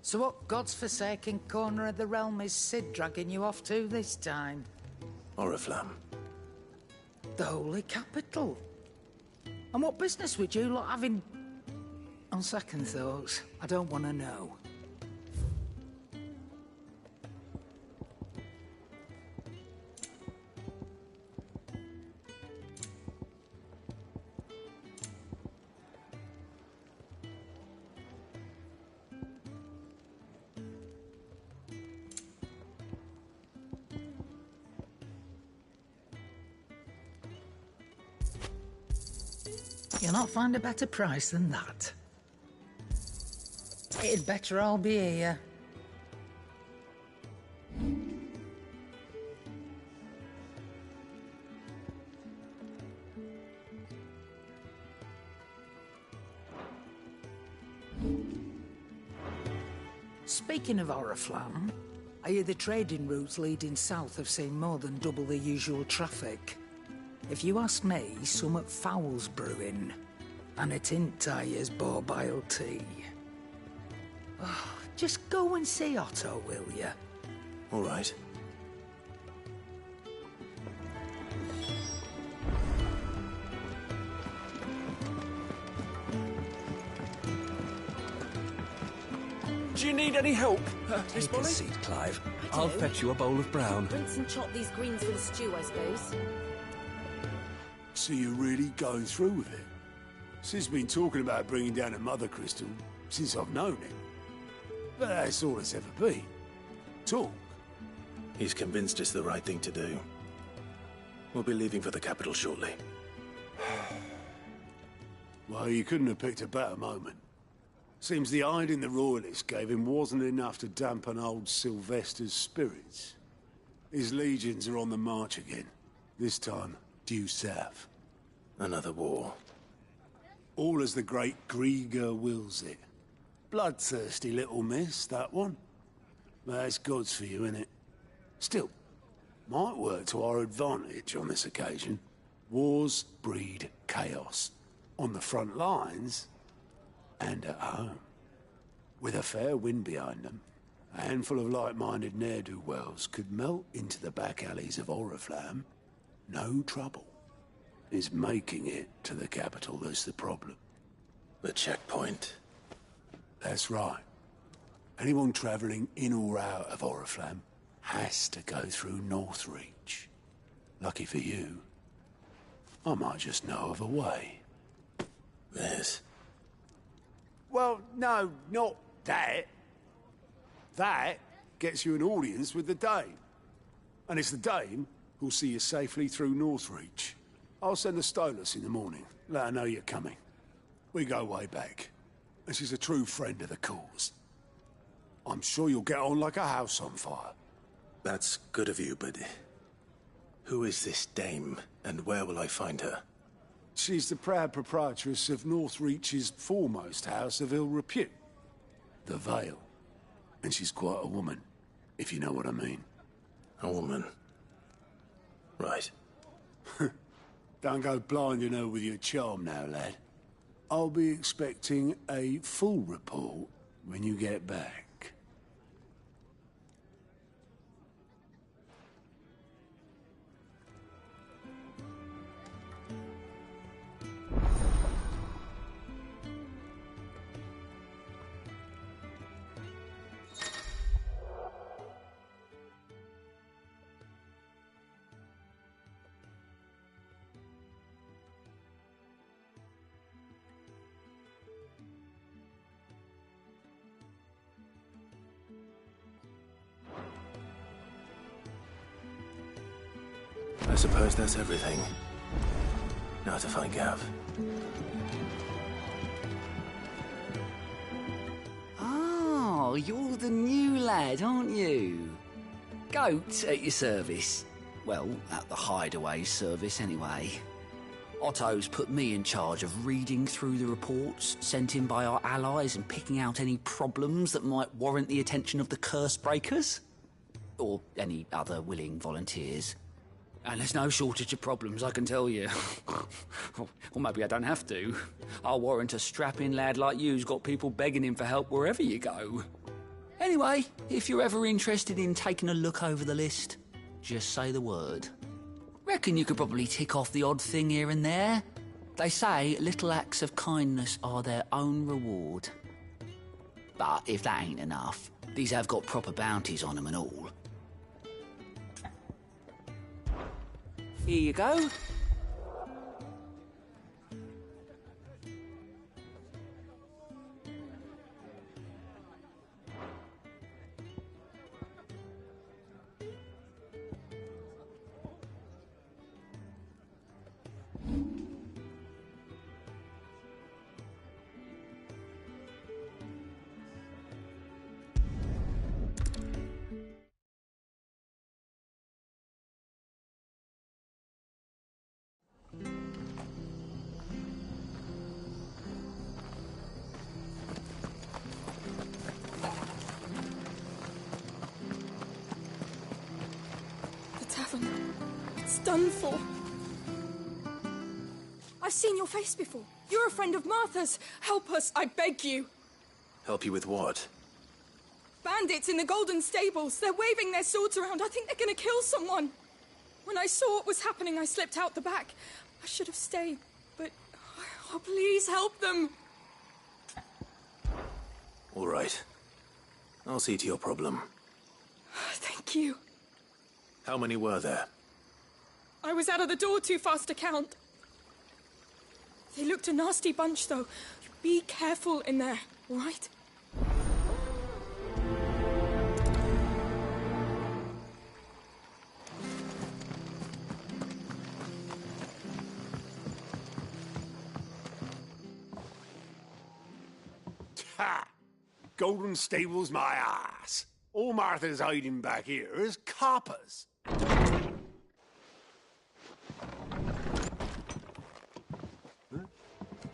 So what God's forsaken corner of the realm is Sid dragging you off to this time? Oriflamme. The Holy Capital. And what business would you lot have in... On second thoughts, I don't want to know. You'll not find a better price than that. It'd better all be here. Speaking of Oriflamme, I hear the trading routes leading south have seen more than double the usual traffic. If you ask me, summat foul's brewing, and it ain't Tyre's borbile tea. Oh, just go and see Otto, will you? All right. Do you need any help, Miss Take a Molly? seat, Clive. I I'll do. fetch you a bowl of brown. Rinse and chop these greens for the stew, I suppose. So you're really going through with it? Sid's been talking about bringing down a mother crystal since I've known him. But that's all it's ever been. Talk. He's convinced it's the right thing to do. We'll be leaving for the capital shortly. Well, you couldn't have picked a better moment. Seems the hiding the royalists gave him wasn't enough to dampen old Sylvester's spirits. His legions are on the march again. This time, due south. Another war. All as the great Grieger wills it. Bloodthirsty little miss, that one. But that's God's for you, innit? Still, might work to our advantage on this occasion. Wars breed chaos. On the front lines, and at home. With a fair wind behind them, a handful of like-minded ne'er-do-wells could melt into the back alleys of Oriflamme. No trouble. Is making it to the capital that's the problem. The checkpoint. That's right. Anyone travelling in or out of Oriflamme has to go through Northreach. Lucky for you, I might just know of a way. There's... Well, no, not that. That gets you an audience with the Dame. And it's the Dame who'll see you safely through Northreach. I'll send a Stolas in the morning. Let her know you're coming. We go way back. And she's a true friend of the cause. I'm sure you'll get on like a house on fire. That's good of you, but... Who is this dame, and where will I find her? She's the proud proprietress of Northreach's foremost house of ill repute. The Vale. And she's quite a woman, if you know what I mean. A woman. Right. Don't go blinding her with your charm now, lad. I'll be expecting a full report when you get back. I suppose that's everything. Now to find Gav. Oh, you're the new lad, aren't you? Goat at your service. Well, at the hideaway service, anyway. Otto's put me in charge of reading through the reports sent in by our allies and picking out any problems that might warrant the attention of the curse breakers. Or any other willing volunteers. And there's no shortage of problems, I can tell you. Or maybe I don't have to. I'll warrant a strapping lad like you's got people begging him for help wherever you go. Anyway, if you're ever interested in taking a look over the list, just say the word. Reckon you could probably tick off the odd thing here and there. They say little acts of kindness are their own reward. But if that ain't enough, these have got proper bounties on them and all. Here you go. It's done for. I've seen your face before. You're a friend of Martha's. Help us, I beg you. Help you with what? Bandits in the Golden Stables. They're waving their swords around. I think they're going to kill someone. When I saw what was happening, I slipped out the back. I should have stayed, but... Oh, please help them. All right. I'll see to your problem. Thank you. How many were there? I was out of the door too fast to count. They looked a nasty bunch, though. Be careful in there, all right? Ha! Golden Stables my ass. All Martha's hiding back here is coppers.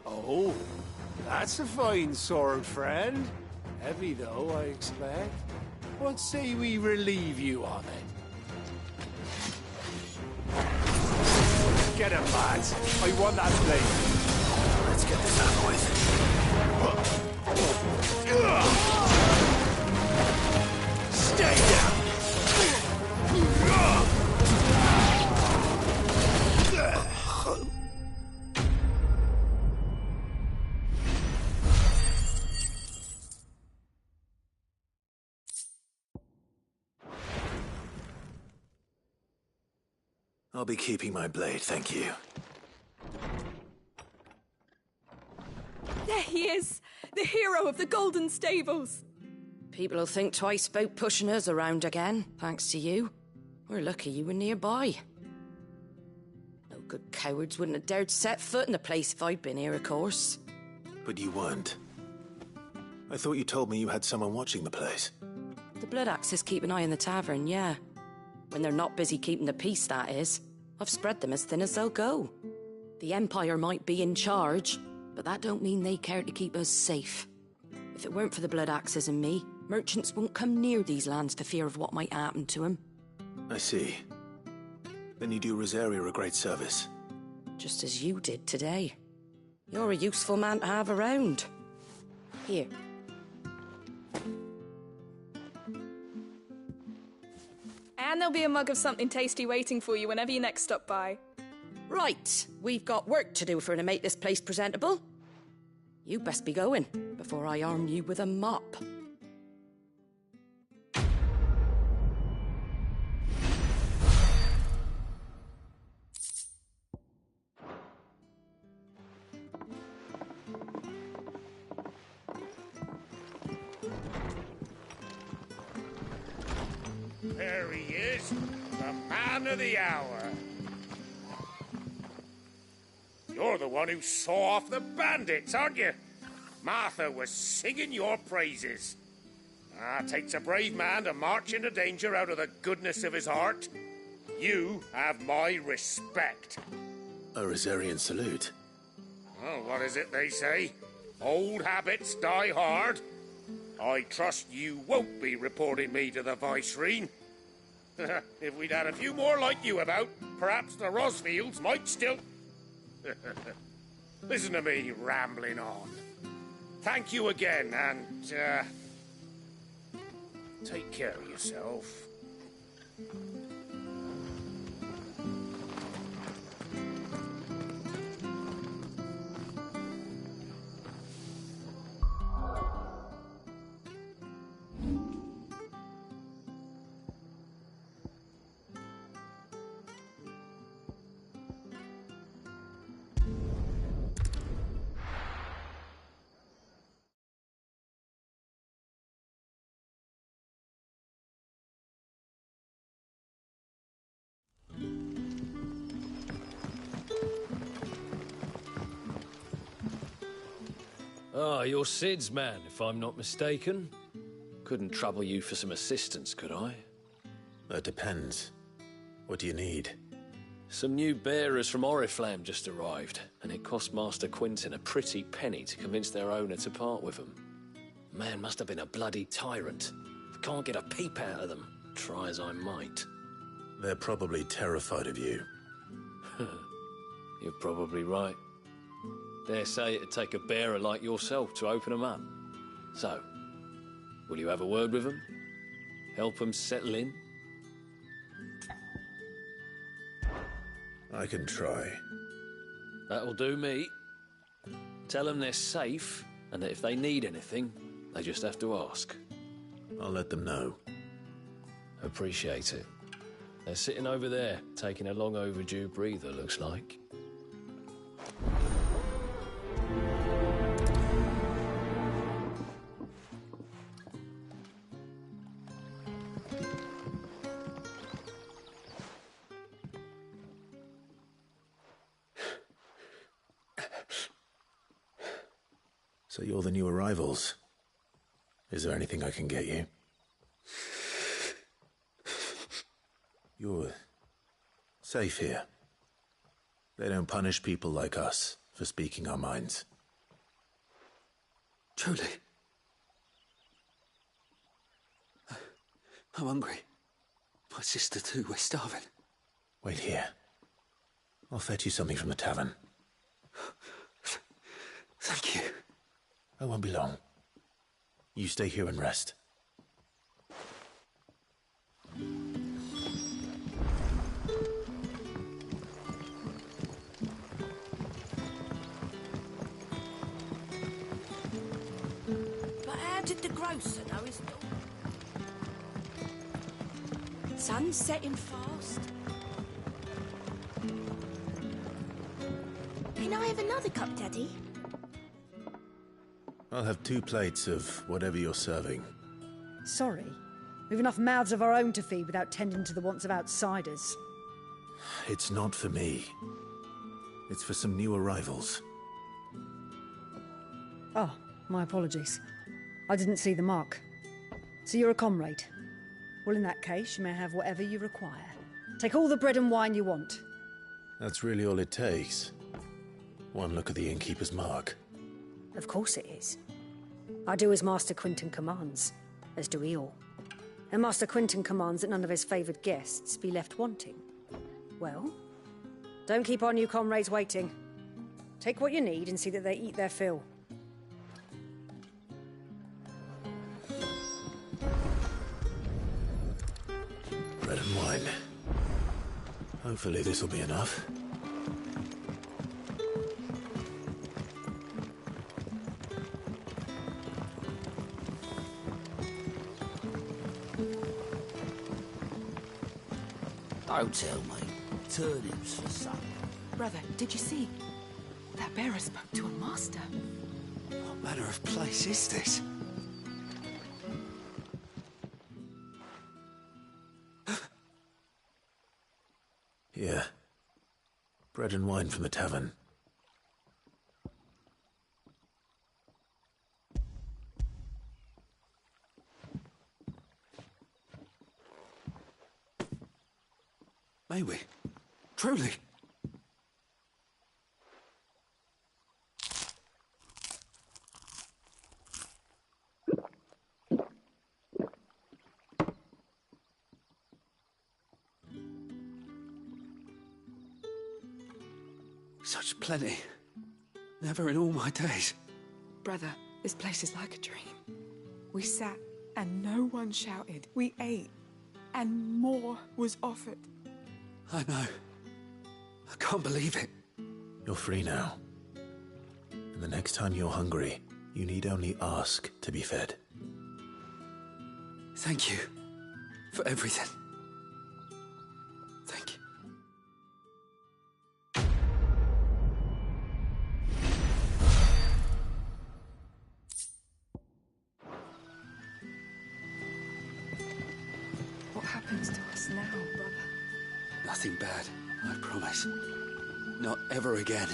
Oh, that's a fine sword, friend. Heavy, though, I expect. What say we relieve you of it? Get him, lads. I want that blade. Let's get this over with. Stay down! I'll be keeping my blade, thank you. There he is, the hero of the Golden Stables. People will think twice about pushing us around again, thanks to you. We're lucky you were nearby. No good cowards wouldn't have dared set foot in the place if I'd been here, of course. But you weren't. I thought you told me you had someone watching the place. The Blood Axes keep an eye on the tavern, yeah. When they're not busy keeping the peace, that is. I've spread them as thin as they'll go. The Empire might be in charge, but that don't mean they care to keep us safe. If it weren't for the Blood Axes and me, merchants won't come near these lands for fear of what might happen to them. I see. Then you do Rosaria a great service. Just as you did today. You're a useful man to have around. Here. And there'll be a mug of something tasty waiting for you whenever you next stop by. Right, we've got work to do for to make this place presentable. You best be going, before I arm you with a mop. There he is, the man of the hour. You're the one who saw off the bandits, aren't you? Martha was singing your praises. Takes a brave man to march into danger out of the goodness of his heart. You have my respect. A Rosarian salute. Oh, what is it they say? Old habits die hard. I trust you won't be reporting me to the Viceroy. If we'd had a few more like you about, perhaps the Rosfields might still... Listen to me rambling on. Thank you again, and, Take care of yourself. Ah, you're Sid's man, if I'm not mistaken. Couldn't trouble you for some assistance, could I? That depends. What do you need? Some new bearers from Oriflamme just arrived, and it cost Master Quinton a pretty penny to convince their owner to part with them. Man must have been a bloody tyrant. I can't get a peep out of them, try as I might. They're probably terrified of you. You're probably right. Dare say it'd take a bearer like yourself to open them up. So, will you have a word with them? Help them settle in? I can try. That'll do me. Tell them they're safe, and that if they need anything, they just have to ask. I'll let them know. Appreciate it. They're sitting over there, taking a long overdue breather, looks like. So you're the new arrivals. Is there anything I can get you? You're safe here. They don't punish people like us for speaking our minds. Truly. I'm hungry. My sister too, we're starving. Wait here. I'll fetch you something from the tavern. Thank you. I won't be long. You stay here and rest. But how did the grocer know his daughter? Sun's setting fast. Can I have another cup, Daddy? I'll have 2 plates of whatever you're serving. Sorry. We've enough mouths of our own to feed without tending to the wants of outsiders. It's not for me. It's for some new arrivals. Oh, my apologies. I didn't see the mark. So you're a comrade. Well, in that case, you may have whatever you require. Take all the bread and wine you want. That's really all it takes. One look at the innkeeper's mark. Of course it is. I do as Master Quinton commands, as do we all. And Master Quinton commands that none of his favoured guests be left wanting. Well, don't keep our new comrades waiting. Take what you need and see that they eat their fill. Bread and wine. Hopefully this'll be enough. Don't tell me. Turnips for supper. Brother, did you see? That bearer spoke to a master. What manner of place is this? Here. Bread and wine from the tavern. May we? Truly? Such plenty. Never in all my days. Brother, this place is like a dream. We sat And no one shouted. We ate. And more was offered. I know. I can't believe it. You're free now. And the next time you're hungry, you need only ask to be fed. Thank you for everything. Thank you. What happens to us now, brother? Nothing bad, I promise. Not ever again.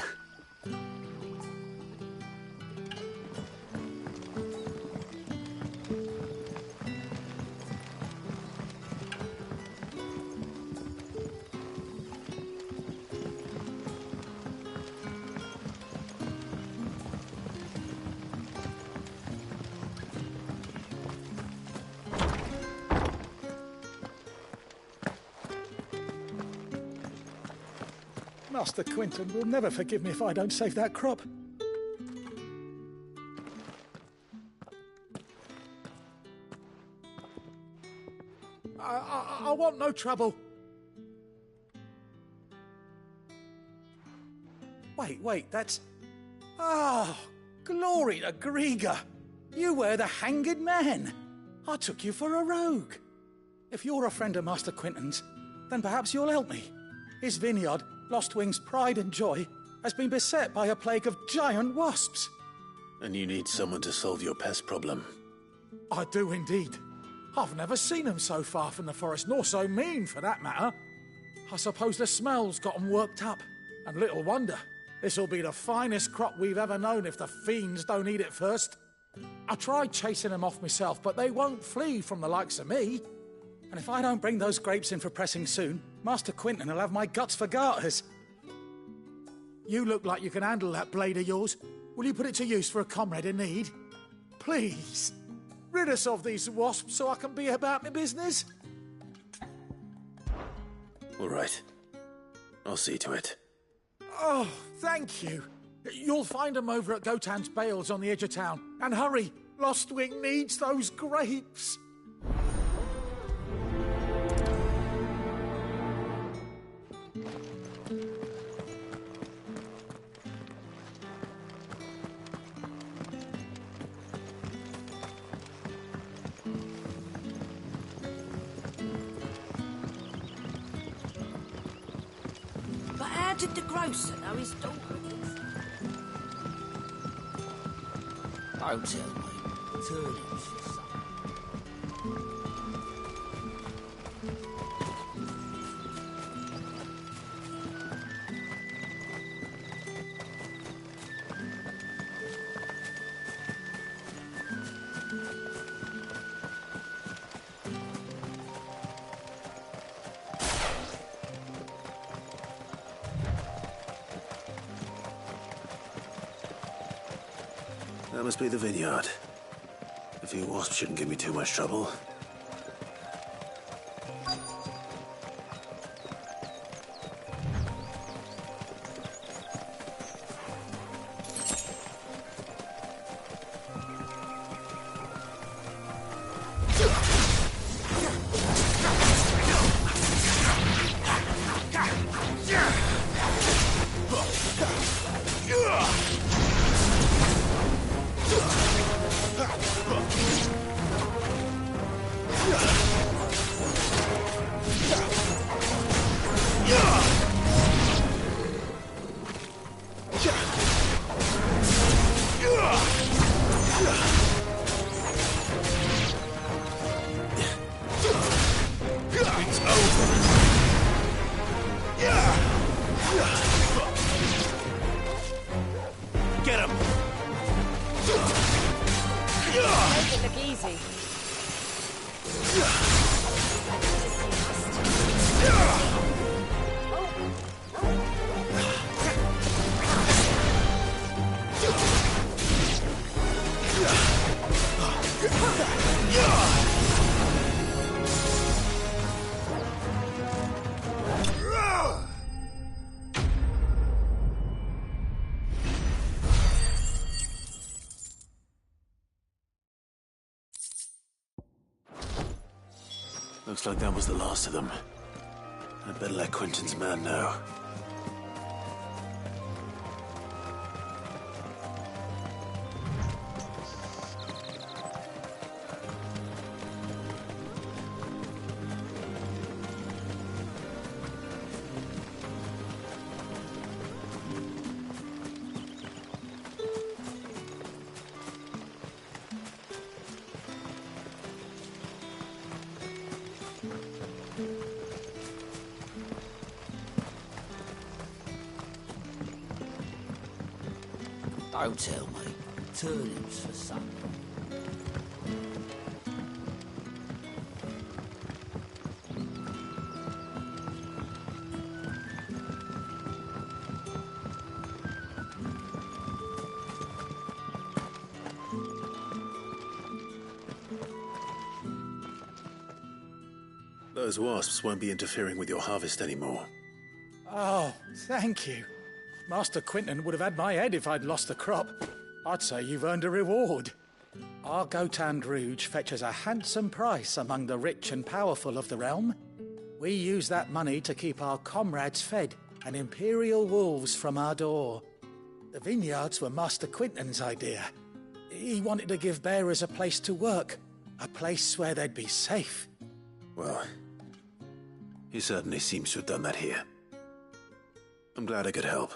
Master Quinton will never forgive me if I don't save that crop. I want no trouble. Wait, that's... Oh, glory to Grieger. You were the hanged man. I took you for a rogue. If you're a friend of Master Quinton's, then perhaps you'll help me. His vineyard, Lostwing's pride and joy, has been beset by a plague of giant wasps. And you need someone to solve your pest problem. I do indeed. I've never seen them so far from the forest, nor so mean, for that matter. I suppose the smell's got them worked up. And little wonder. This'll be the finest crop we've ever known if the fiends don't eat it first. I tried chasing them off myself, but they won't flee from the likes of me. And if I don't bring those grapes in for pressing soon, Master Quinton will have my guts for garters. You look like you can handle that blade of yours. Will you put it to use for a comrade in need? Please, rid us of these wasps so I can be about my business. All right. I'll see to it. Oh, thank you. You'll find them over at Gotan's Bales on the edge of town. And hurry, Lostwing needs those grapes. But how did the grocer know his daughter was? Don't tell me. Turnip's your son. That must be the vineyard. A few wasps shouldn't give me too much trouble. Get him! Make it look easy. Looks like that was the last of them. I'd better let Quentin's man know. Don't tell me. Turnips for supper. Those wasps won't be interfering with your harvest anymore. Oh, thank you. Master Quentin would have had my head if I'd lost the crop. I'd say you've earned a reward. Our Gotand Rouge fetches a handsome price among the rich and powerful of the realm. We use that money to keep our comrades fed and imperial wolves from our door. The vineyards were Master Quentin's idea. He wanted to give bearers a place to work, a place where they'd be safe. Well, he certainly seems to have done that here. I'm glad I could help.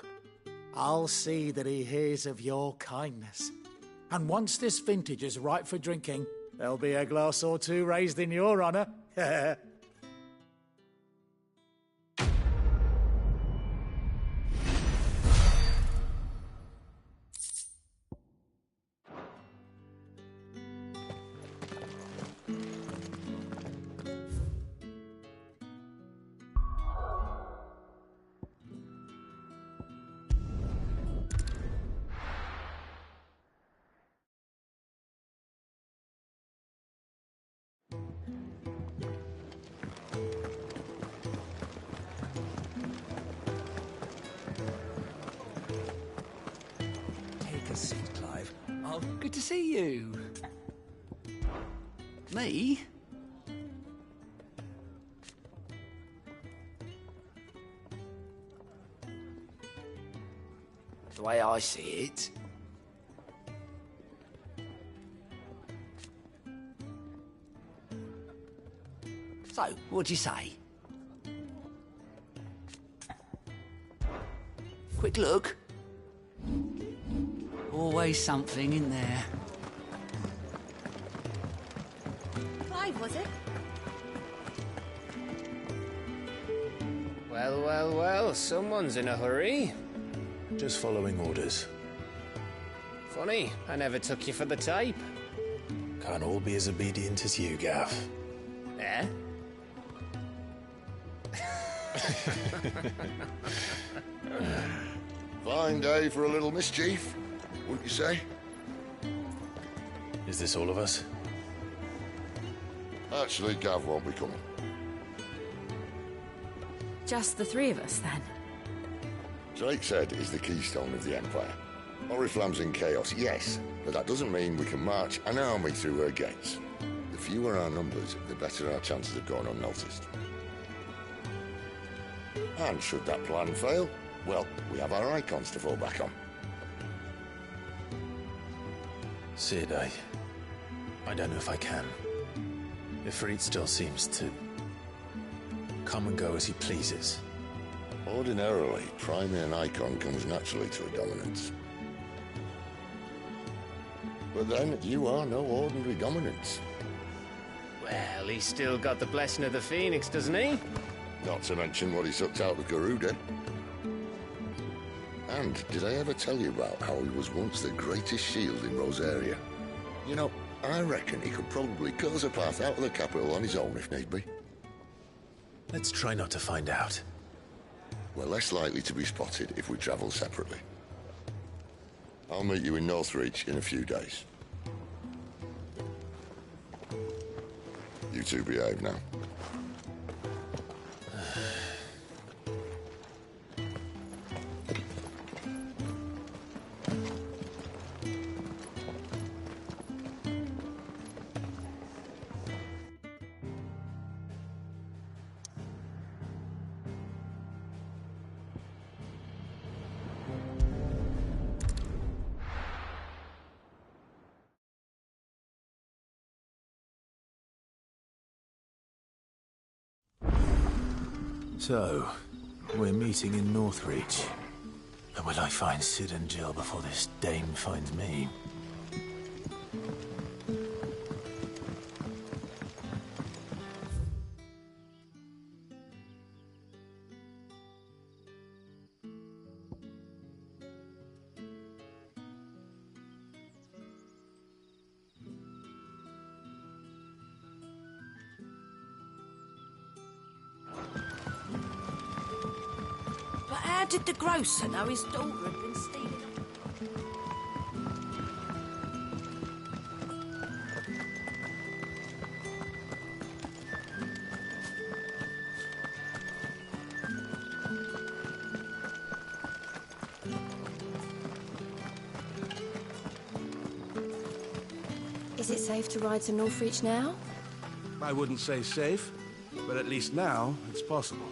I'll see that he hears of your kindness. And once this vintage is ripe for drinking, there'll be a glass or two raised in your honour. Take a seat, Clive. Oh, good to see you. Me? The way I see it, so, what'd you say? Quick look. Always something in there. Clive, was it? Well, well, well, someone's in a hurry. Just following orders. Funny, I never took you for the type. Can't all be as obedient as you, Gaff. Eh? Fine day for a little mischief, wouldn't you say? Is this all of us? Actually, Gav won't be coming. Just the three of us, then? Drake's Head is the keystone of the Empire. Oriflamme's in chaos, yes, but that doesn't mean we can march an army through her gates. The fewer our numbers, the better our chances of going unnoticed. And should that plan fail, well, we have our icons to fall back on. Sid, I don't know if I can. Ifrit still seems to come and go as he pleases. Ordinarily, priming an icon comes naturally to a dominance. But then, you are no ordinary dominance. Well, he's still got the blessing of the Phoenix, doesn't he? Not to mention what he sucked out of Garuda. And did I ever tell you about how he was once the greatest shield in Rosaria? You know, I reckon he could probably cut us a path out of the capital on his own if need be. Let's try not to find out. We're less likely to be spotted if we travel separately. I'll meet you in Northreach in a few days. You two behave now. So, we're meeting in Northreach. And will I find Sid and Jill before this dame finds me? But how did the grocer know his daughter had been stealing? Is it safe to ride to Northreach now? I wouldn't say safe, but at least now it's possible.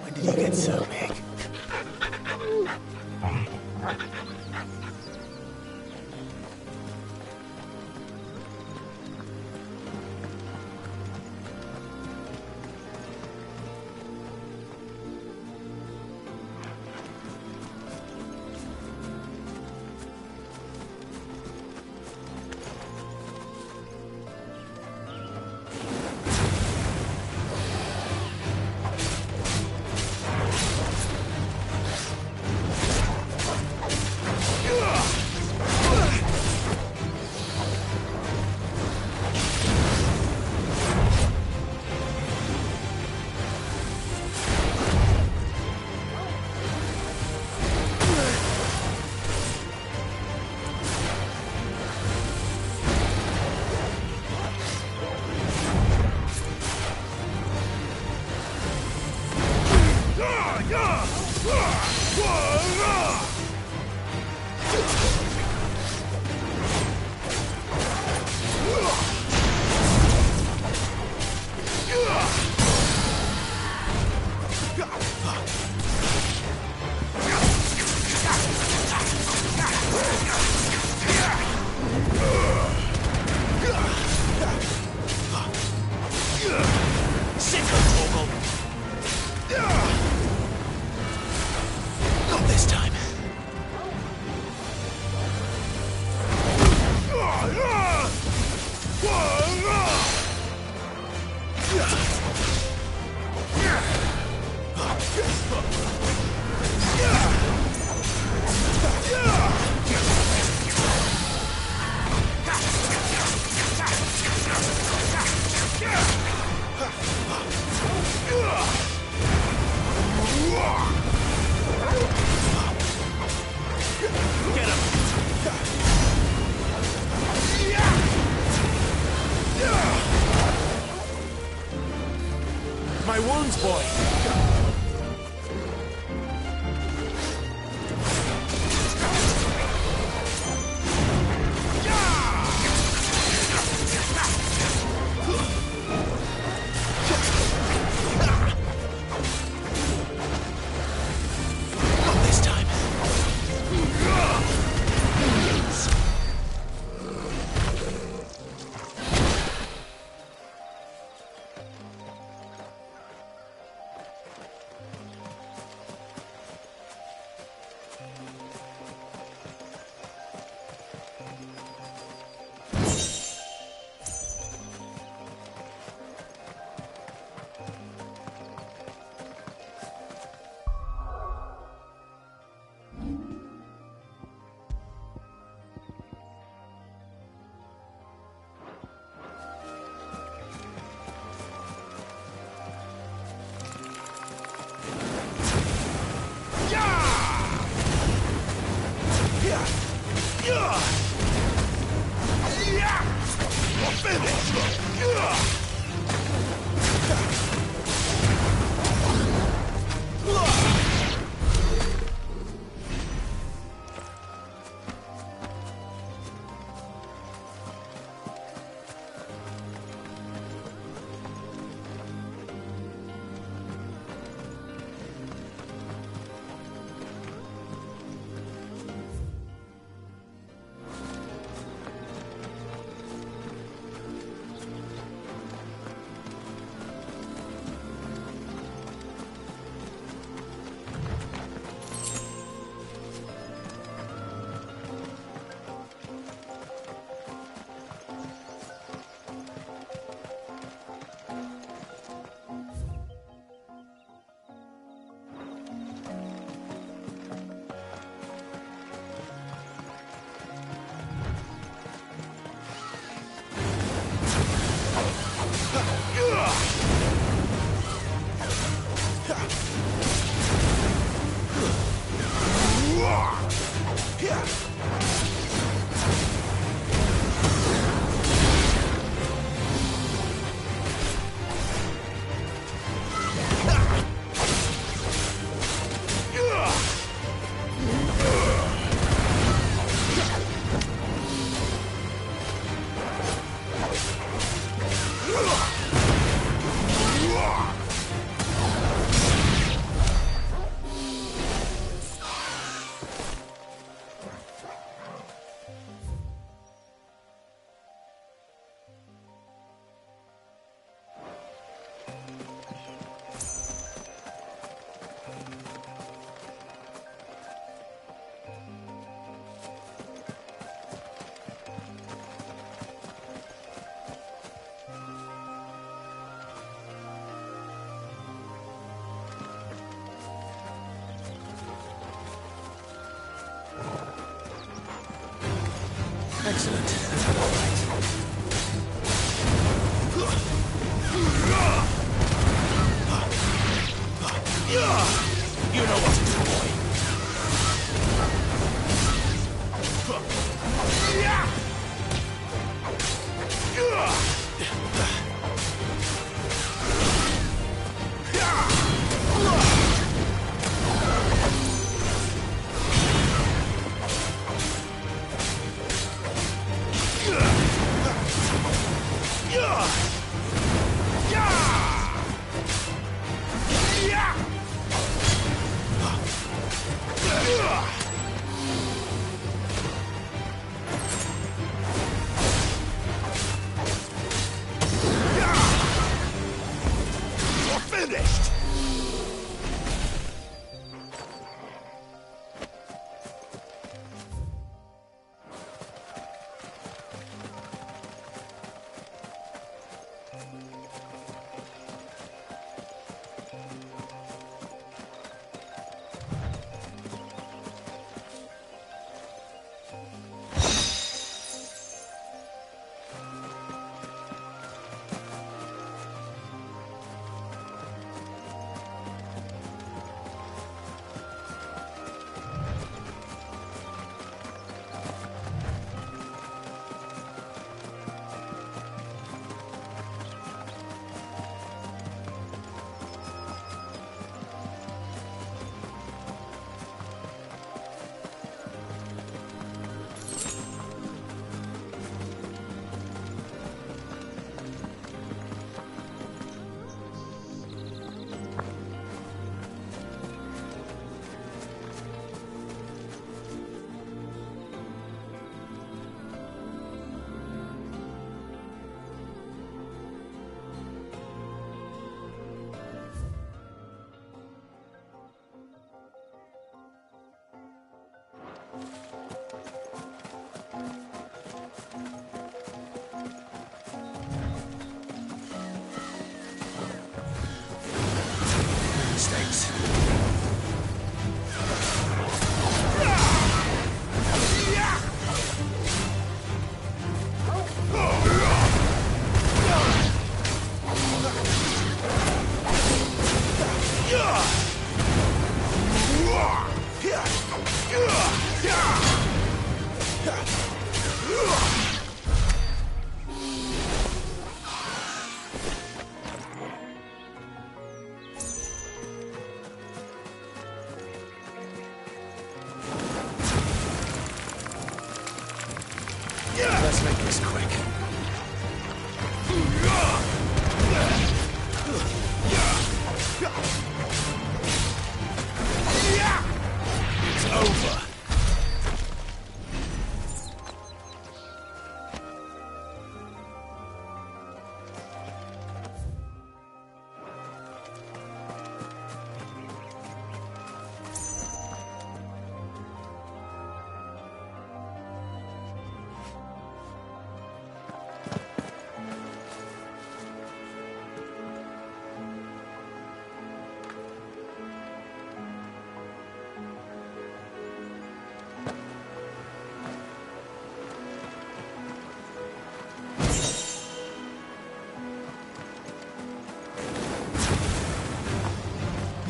When did you get so big? Not this time. My wounds, boy! Not this time. Excellent. That's all right. You know what to do, boy.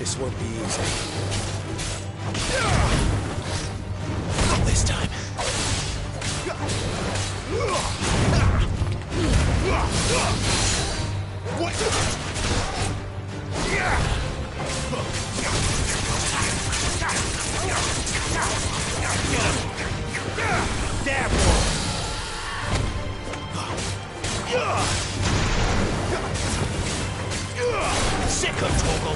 This won't be easy. Not this time. What? Damn boy! Sick of Toggle!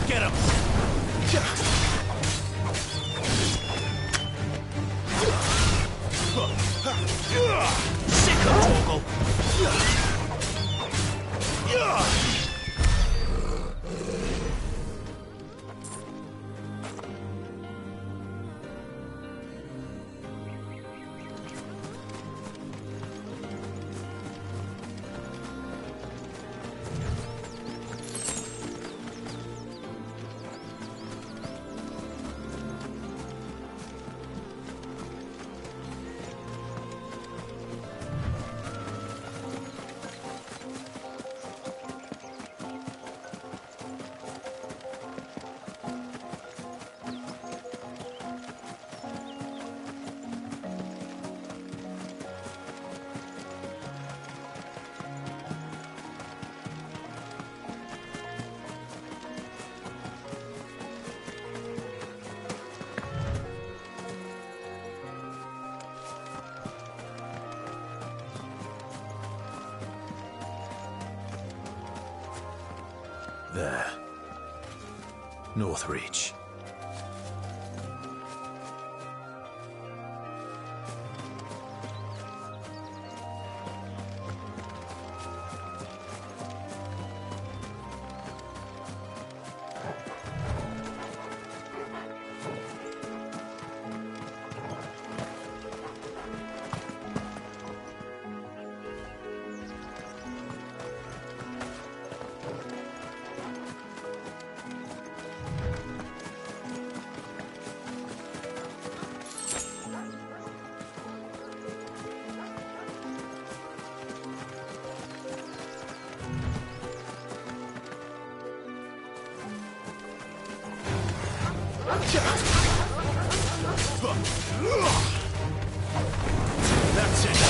Get him! Sick of Toggle! There. Northreach. That's it.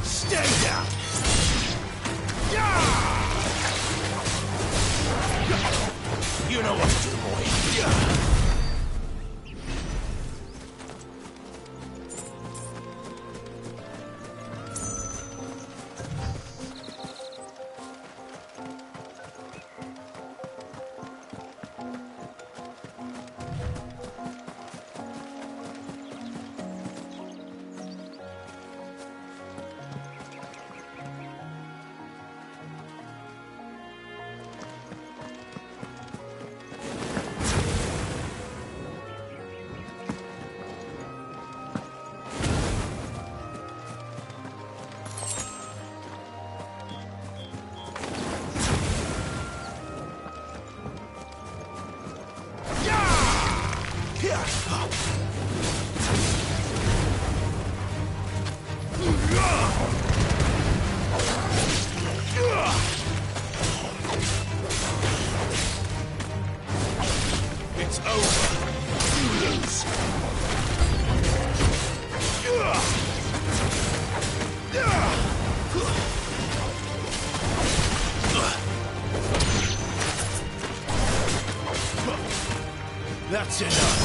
Stay down! You know what to do, boy. It's over. You lose. That's enough.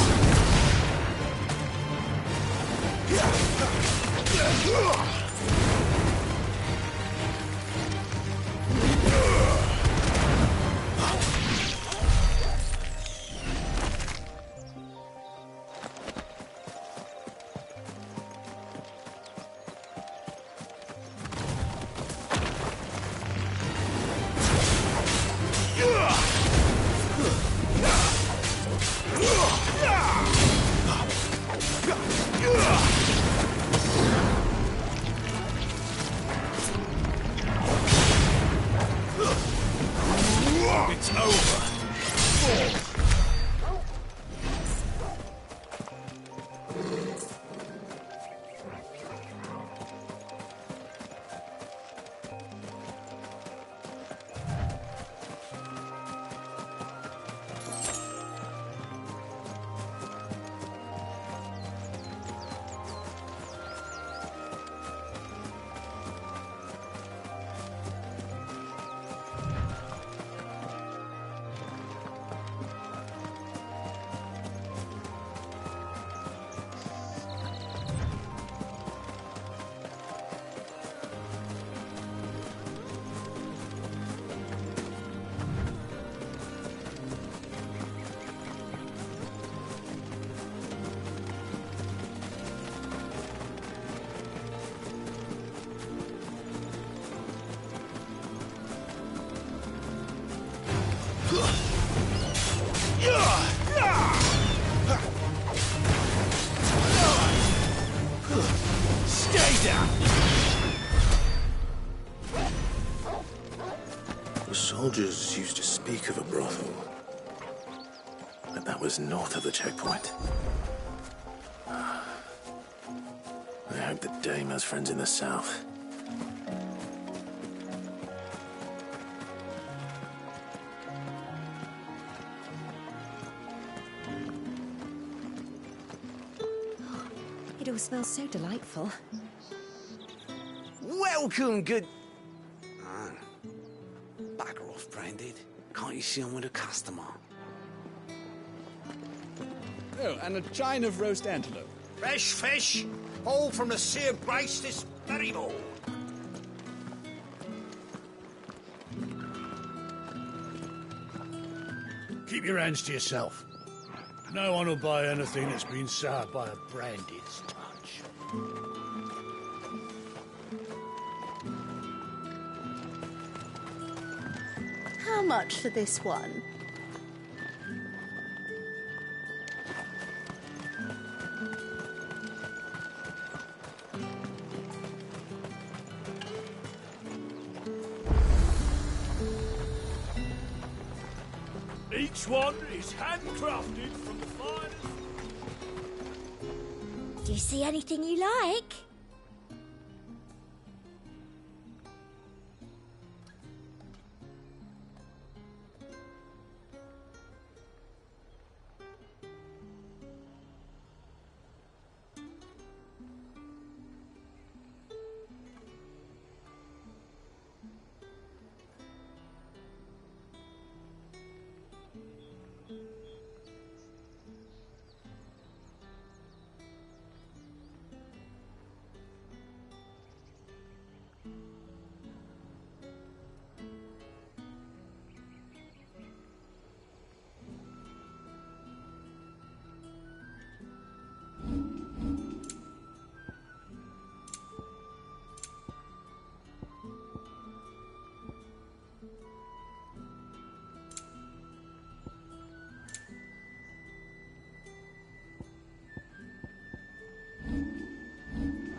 It's over. Stay down! The soldiers used to speak of a brothel, but that was north of the checkpoint. I hope the dame has friends in the south. It all smells so delightful. Welcome, good... Bugger off, Branded. Can't you see I'm with a customer? Oh, and a chine of roast antelope. Fresh fish, all from the Sea of Grace this very morning. Keep your hands to yourself. No one will buy anything that's been soured by a Branded's touch. How much for this one? Each one is handcrafted from the finest. Do you see anything you like?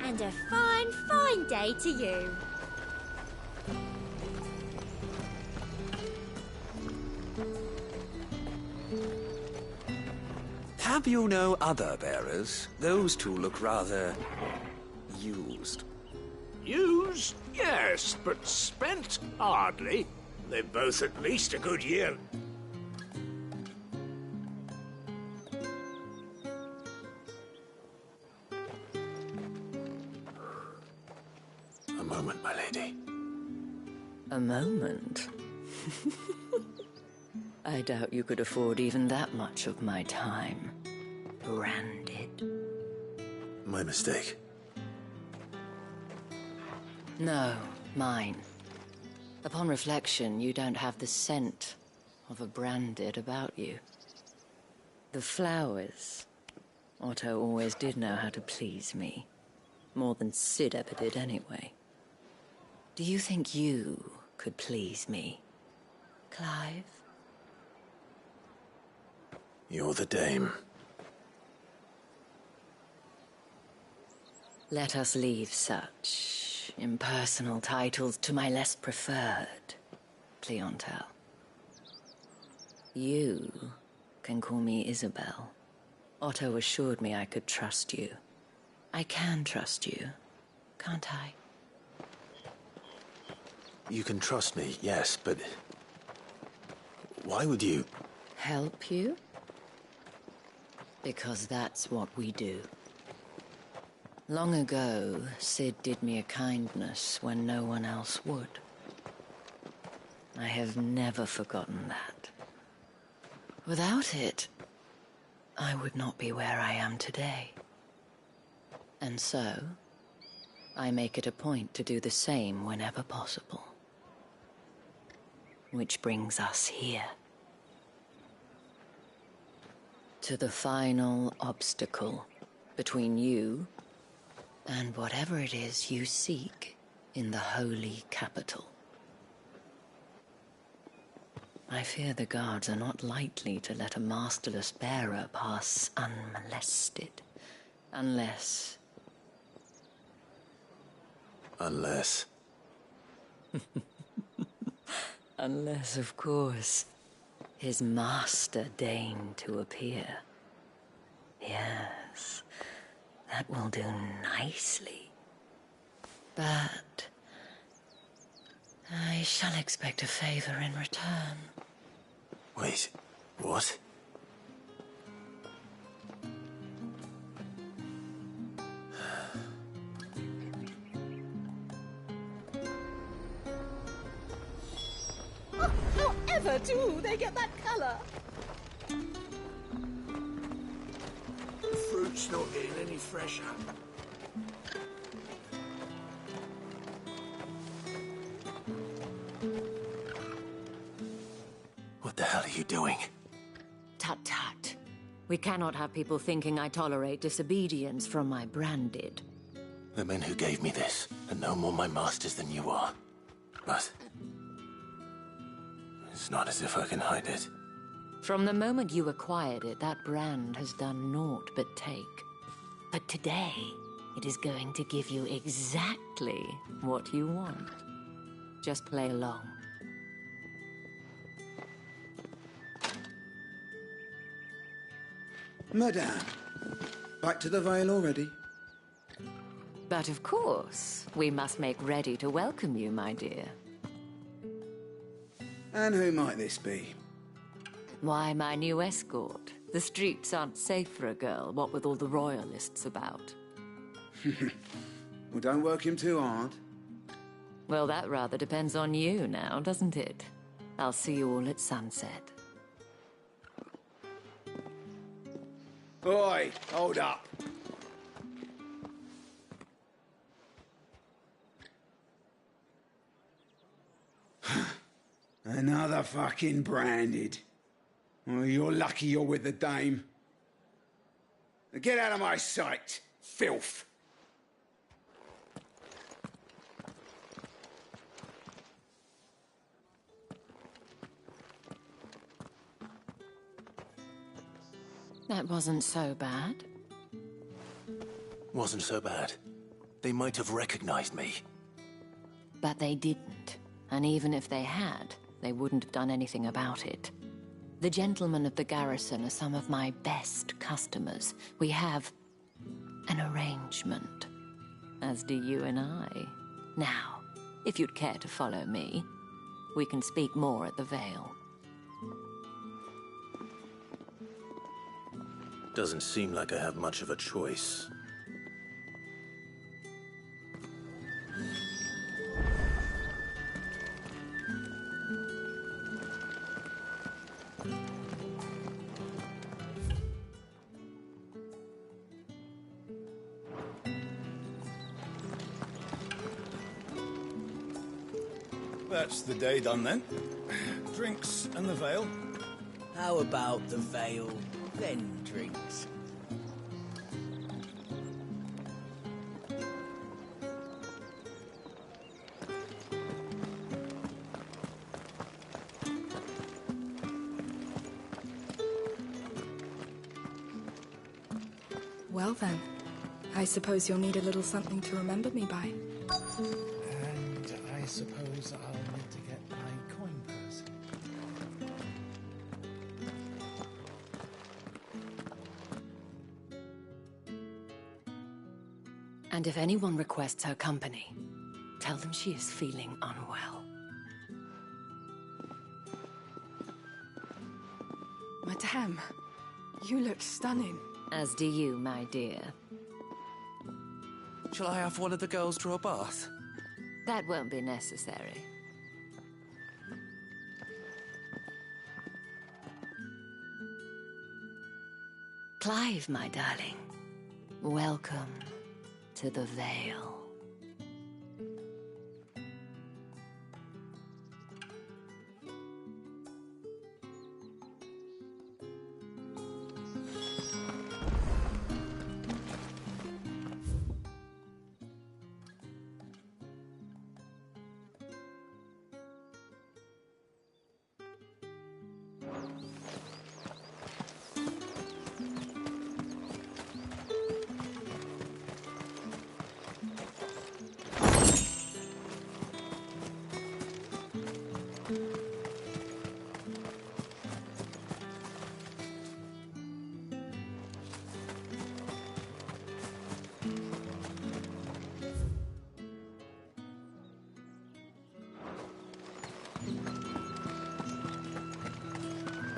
And a fine, fine day to you. Have you no other bearers? Those two look rather... used. Used? Yes, but spent hardly. They've both at least a good year. A moment, my lady. A moment? I doubt you could afford even that much of my time. Branded. My mistake. No, mine. Upon reflection, you don't have the scent of a Branded about you. The flowers. Otto always did know how to please me. More than Sid ever did anyway. Do you think you could please me, Clive? You're the dame. Let us leave such impersonal titles to my less preferred clientele. You can call me Isabel. Otto assured me I could trust you. I can trust you, can't I? You can trust me, yes, but... why would you... Help you? Because that's what we do. Long ago, Sid did me a kindness when no one else would. I have never forgotten that. Without it, I would not be where I am today. And so, I make it a point to do the same whenever possible. Which brings us here. To the final obstacle between you and whatever it is you seek in the holy capital. I fear the guards are not likely to let a masterless bearer pass unmolested, unless... Unless... Unless, of course, his master deigned to appear. Yes, that will do nicely. But I shall expect a favor in return. Wait, what? ever do they get that colour? The fruit's not getting any fresher. What the hell are you doing? Tut tut. We cannot have people thinking I tolerate disobedience from my branded. The men who gave me this are no more my masters than you are. But it's not as if I can hide it. From the moment you acquired it, that brand has done naught but take. But today, it is going to give you exactly what you want. Just play along. Madame, back to the Vale already? But of course, we must make ready to welcome you, my dear. And who might this be? Why, my new escort. The streets aren't safe for a girl, what with all the royalists about. Well, don't work him too hard. Well, that rather depends on you now, doesn't it? I'll see you all at sunset. Oi, hold up. Another fucking branded. Well, you're lucky you're with the dame. Now get out of my sight, filth. That wasn't so bad. Wasn't so bad. They might have recognized me. But they didn't. And even if they had, they wouldn't have done anything about it. The gentlemen of the garrison are some of my best customers. We have an arrangement, as do you and I. Now, if you'd care to follow me, we can speak more at the Vale. Doesn't seem like I have much of a choice. That's the day done then. Drinks and the Vale. How about the Vale, then drinks? Well then, I suppose you'll need a little something to remember me by. And I suppose I'll need to get my coin purse. And if anyone requests her company, tell them she is feeling unwell. Madame, you look stunning. As do you, my dear. Shall I have one of the girls draw a bath? That won't be necessary. Clive, my darling, welcome to the Vale.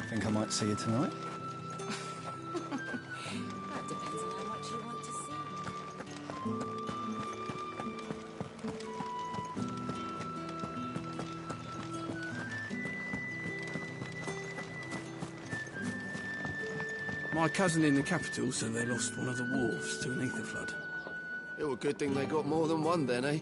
Think I might see you tonight? That depends on how much you want to see. My cousin in the capital said they lost one of the wharves to an ether flood. It was a good thing they got more than one then, eh?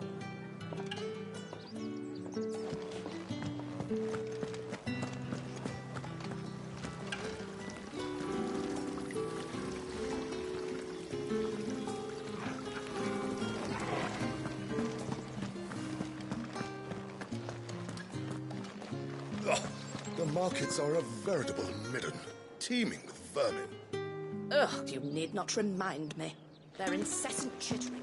The markets are a veritable midden, teeming with vermin. Ugh, you need not remind me. Their incessant chitterings.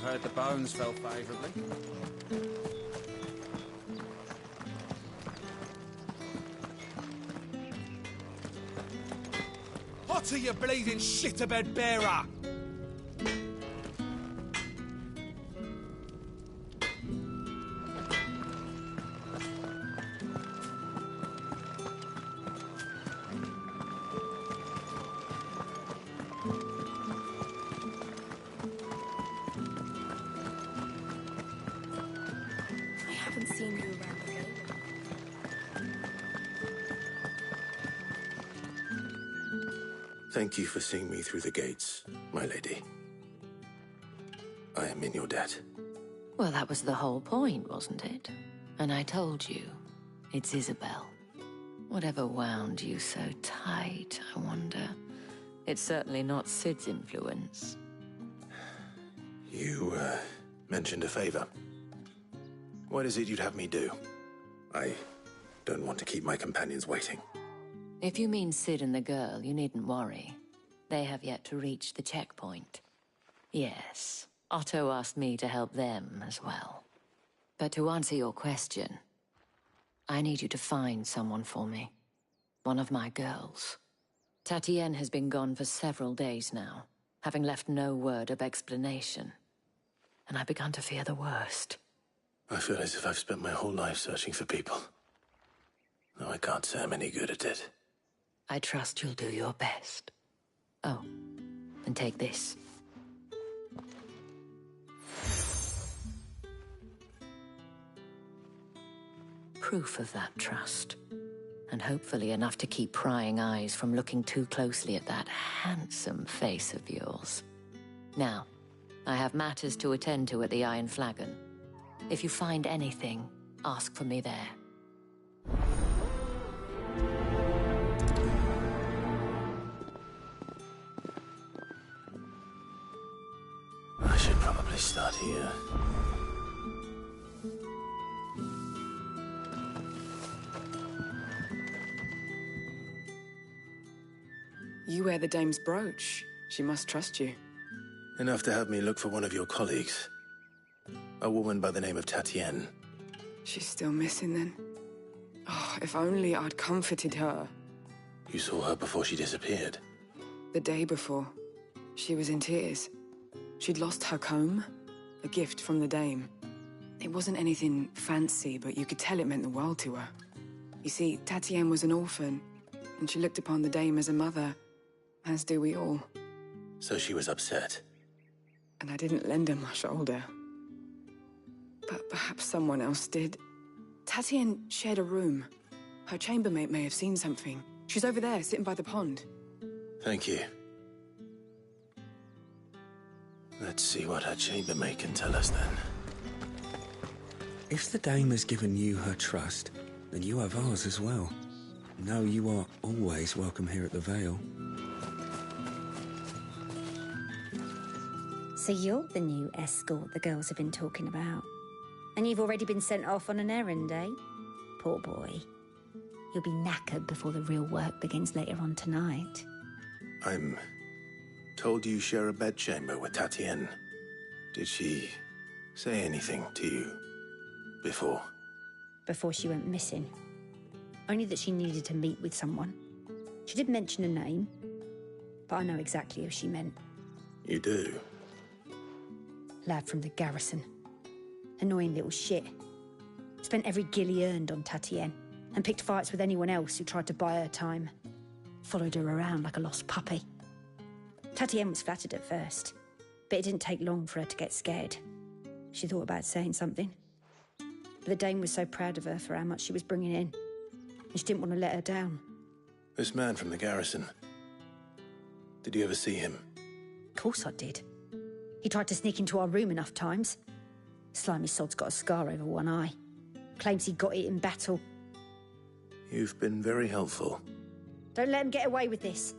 Heard the bones fell favourably. What are you bleeding shitabed bearer? I haven't seen you around the gate. Thank you for seeing me through the gates, my lady. I am in your debt. Well, that was the whole point, wasn't it? And I told you, it's Isabel. Whatever wound you so tight, I wonder. It's certainly not Sid's influence. You, mentioned a favor. What is it you'd have me do? I don't want to keep my companions waiting. If you mean Sid and the girl, you needn't worry. They have yet to reach the checkpoint. Yes, Otto asked me to help them as well. But to answer your question, I need you to find someone for me. One of my girls. Tatienne has been gone for several days now, having left no word of explanation. And I've begun to fear the worst. I feel as if I've spent my whole life searching for people. Though I can't say I'm any good at it. I trust you'll do your best. Oh, and take this. Proof of that trust. And hopefully enough to keep prying eyes from looking too closely at that handsome face of yours. Now, I have matters to attend to at the Iron Flagon. If you find anything, ask for me there. I should probably start here. You wear the dame's brooch. She must trust you. Enough to have me look for one of your colleagues. A woman by the name of Tatienne. She's still missing then. Oh, if only I'd comforted her. You saw her before she disappeared. The day before, she was in tears. She'd lost her comb, a gift from the dame. It wasn't anything fancy, but you could tell it meant the world to her. You see, Tatienne was an orphan, and she looked upon the dame as a mother. As do we all. So she was upset. And I didn't lend her my shoulder. But perhaps someone else did. Tatienne shared a room. Her chambermaid may have seen something. She's over there, sitting by the pond. Thank you. Let's see what her chambermaid can tell us then. If the dame has given you her trust, then you have ours as well. No, you are always welcome here at the Vale. So you're the new escort the girls have been talking about. And you've already been sent off on an errand, eh? Poor boy. You'll be knackered before the real work begins later on tonight. I'm told you share a bedchamber with Tatienne. Did she say anything to you before? Before she went missing. Only that she needed to meet with someone. She did mention a name, but I know exactly who she meant. You do? Lad from the garrison. Annoying little shit. Spent every guil he earned on Tatienne, and picked fights with anyone else who tried to buy her time. Followed her around like a lost puppy. Tatienne was flattered at first, but it didn't take long for her to get scared. She thought about saying something. But the dame was so proud of her for how much she was bringing in, and she didn't want to let her down. This man from the garrison. Did you ever see him? Of course I did. He tried to sneak into our room enough times. Slimy sod's got a scar over one eye. Claims he got it in battle. You've been very helpful. Don't let him get away with this.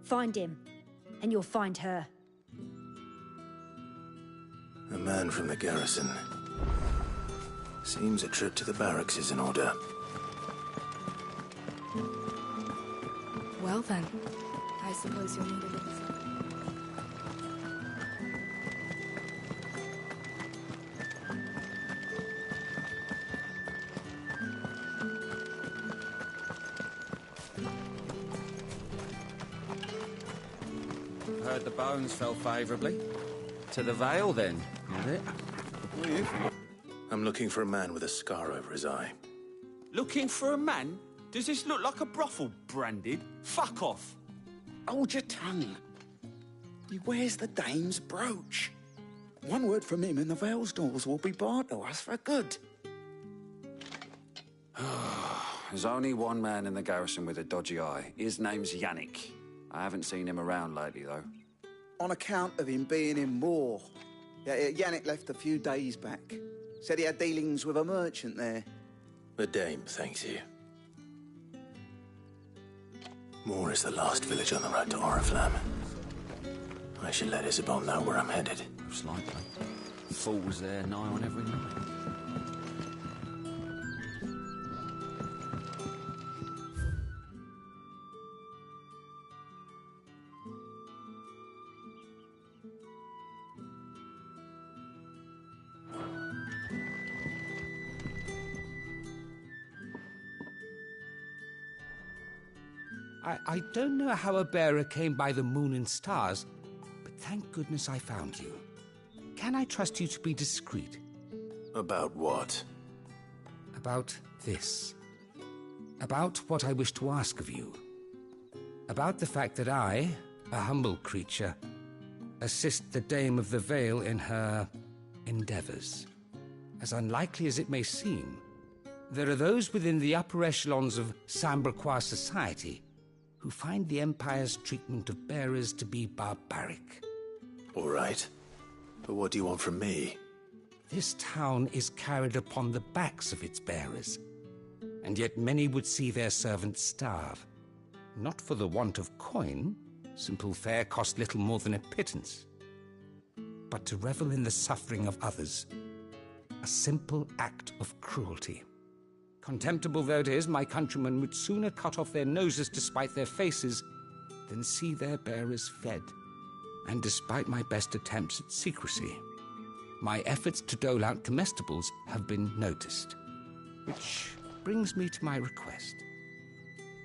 Find him, and you'll find her. A man from the garrison. Seems a trip to the barracks is in order. Well then, I suppose you'll need a little... Heard the bones fell favourably. To the Vale, then, is it? What are you? I'm looking for a man with a scar over his eye. Looking for a man? Does this look like a brothel, Branded? Fuck off! Hold your tongue. He wears the dame's brooch. One word from him and the Vale's doors will be barred to us for good. There's only one man in the garrison with a dodgy eye. His name's Yannick. I haven't seen him around lately, though. On account of him being in war. Yeah, Yannick left a few days back. Said he had dealings with a merchant there. The dame thanks you. Moor is the last village on the road to Oriflamme. I should let Isabel know where I'm headed. Most likely. Fools there nigh on every night. I don't know how a bearer came by the moon and stars, but thank goodness I found you. Can I trust you to be discreet? About what? About this. About what I wish to ask of you. About the fact that I, a humble creature, assist the Dame of the Vale in her endeavors. As unlikely as it may seem, there are those within the upper echelons of Samberquois society who find the Empire's treatment of bearers to be barbaric. All right. But what do you want from me? This town is carried upon the backs of its bearers, and yet many would see their servants starve. Not for the want of coin, simple fare cost little more than a pittance, but to revel in the suffering of others, a simple act of cruelty. Contemptible though it is, my countrymen would sooner cut off their noses to spite their faces than see their bearers fed. And despite my best attempts at secrecy, my efforts to dole out comestibles have been noticed. Which brings me to my request.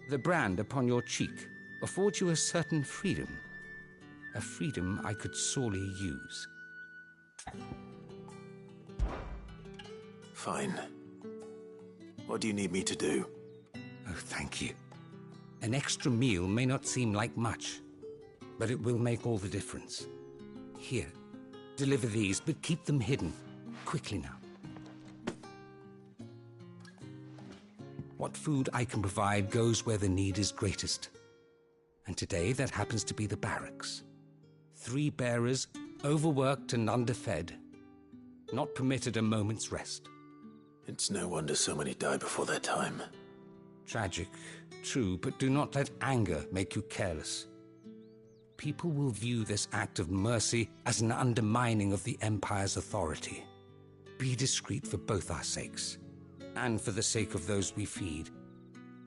The brand upon your cheek affords you a certain freedom. A freedom I could sorely use. Fine. What do you need me to do? Oh, thank you. An extra meal may not seem like much, but it will make all the difference. Here, deliver these, but keep them hidden. Quickly now. What food I can provide goes where the need is greatest. And today that happens to be the barracks. 3 bearers, overworked and underfed, not permitted a moment's rest. It's no wonder so many die before their time. Tragic, true, but do not let anger make you careless. People will view this act of mercy as an undermining of the Empire's authority. Be discreet for both our sakes, and for the sake of those we feed.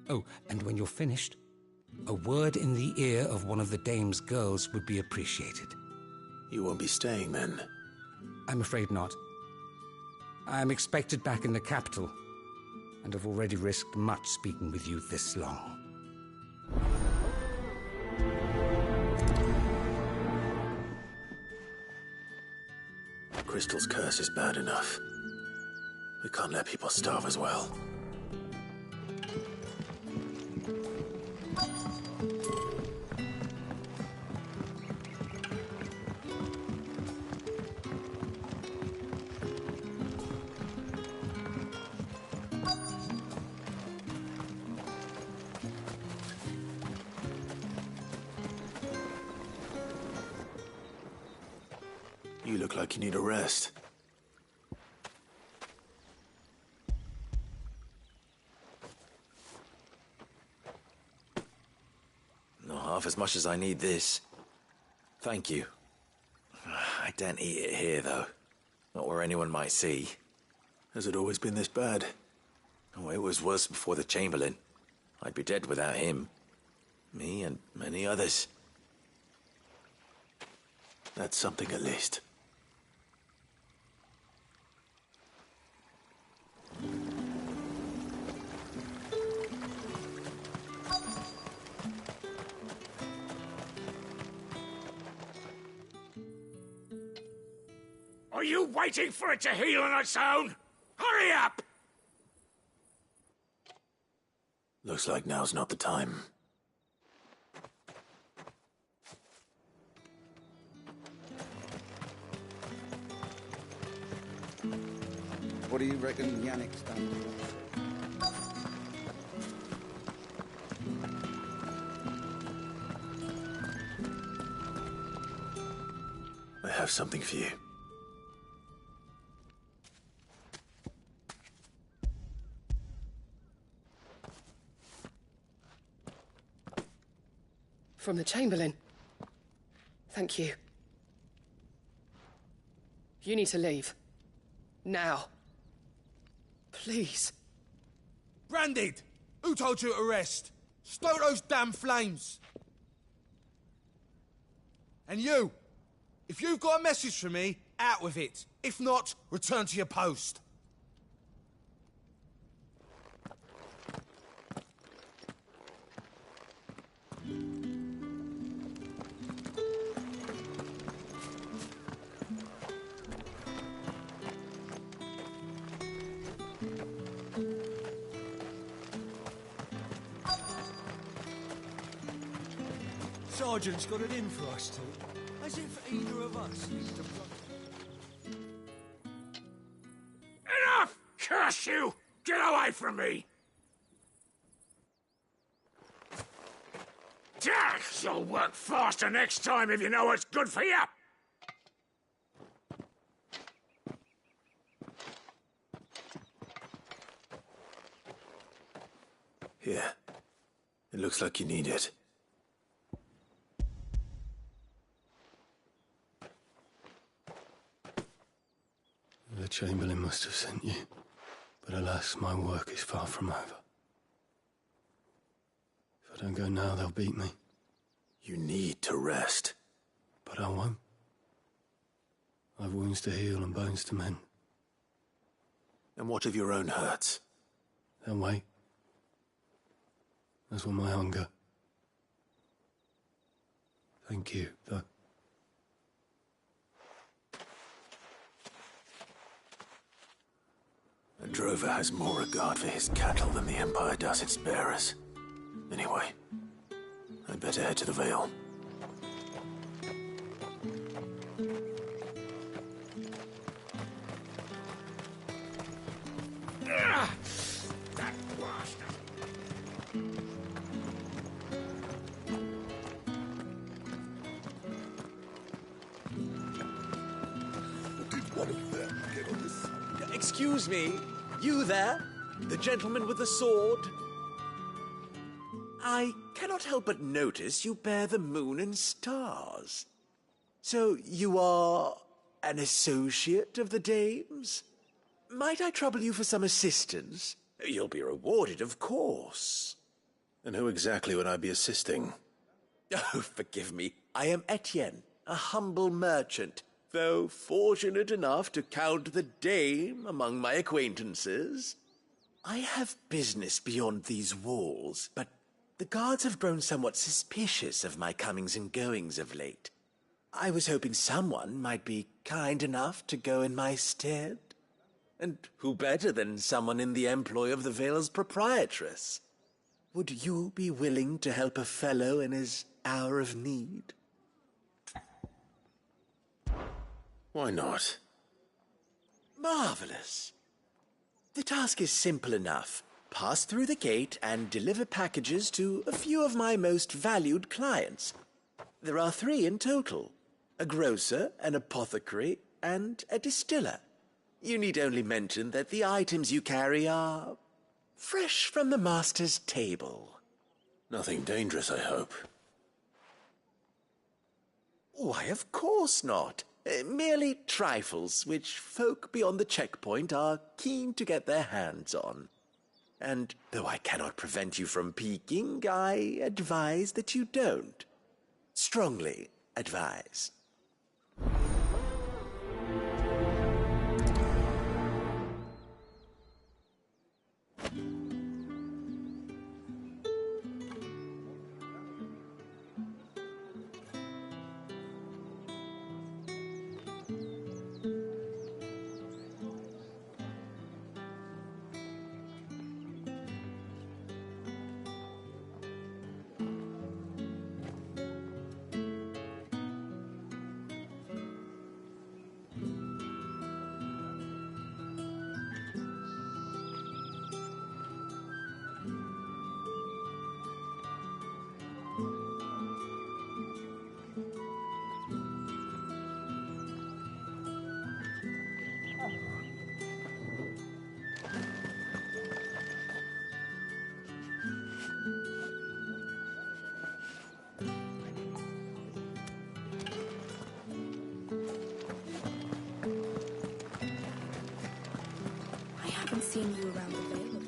Oh, and when you're finished, a word in the ear of one of the dame's girls would be appreciated. You won't be staying then? I'm afraid not. I am expected back in the capital, and have already risked much speaking with you this long. Crystal's curse is bad enough. We can't let people starve as well. You look like you need a rest. Not half as much as I need this. Thank you. I daren't eat it here, though. Not where anyone might see. Has it always been this bad? Oh, it was worse before the Chamberlain. I'd be dead without him. Me and many others. That's something at least. Are you waiting for it to heal on its own? Hurry up! Looks like now's not the time. What do you reckon Yannick's done to us? I have something for you. From the Chamberlain. Thank you. You need to leave. Now. Please. Branded! Who told you to rest? Stoke those damn flames! And you! If you've got a message for me, out with it. If not, return to your post. Sergeant's got it in for us two. As if either of us needs to... Enough! Curse you! Get away from me! You'll work faster next time if you know what's good for you! Here. It looks like you need it. The Chamberlain must have sent you, but alas, my work is far from over. If I don't go now, they'll beat me. You need to rest. But I won't. I've wounds to heal and bones to mend. And what of your own hurts? They'll wait. As will my hunger. Thank you, though. A drover has more regard for his cattle than the Empire does its bearers. Anyway, I'd better head to the Vale. That bastard! Did one of them get on this? Excuse me, you there? The gentleman with the sword? I cannot help but notice you bear the moon and stars. So you are an associate of the dame's? Might I trouble you for some assistance? You'll be rewarded, of course. And who exactly would I be assisting? Oh, forgive me. I am Etienne, a humble merchant, though fortunate enough to count the dame among my acquaintances. I have business beyond these walls, but the guards have grown somewhat suspicious of my comings and goings of late. I was hoping someone might be kind enough to go in my stead. And who better than someone in the employ of the Vale's proprietress? Would you be willing to help a fellow in his hour of need? Why not? Marvelous. The task is simple enough. Pass through the gate and deliver packages to a few of my most valued clients. There are 3 in total: a grocer, an apothecary, and a distiller. You need only mention that the items you carry are fresh from the master's table. Nothing dangerous, I hope. Why, of course not. Merely trifles which folk beyond the checkpoint are keen to get their hands on. And though I cannot prevent you from peeking, I advise that you don't. Strongly advise. I haven't seen you around the Vale.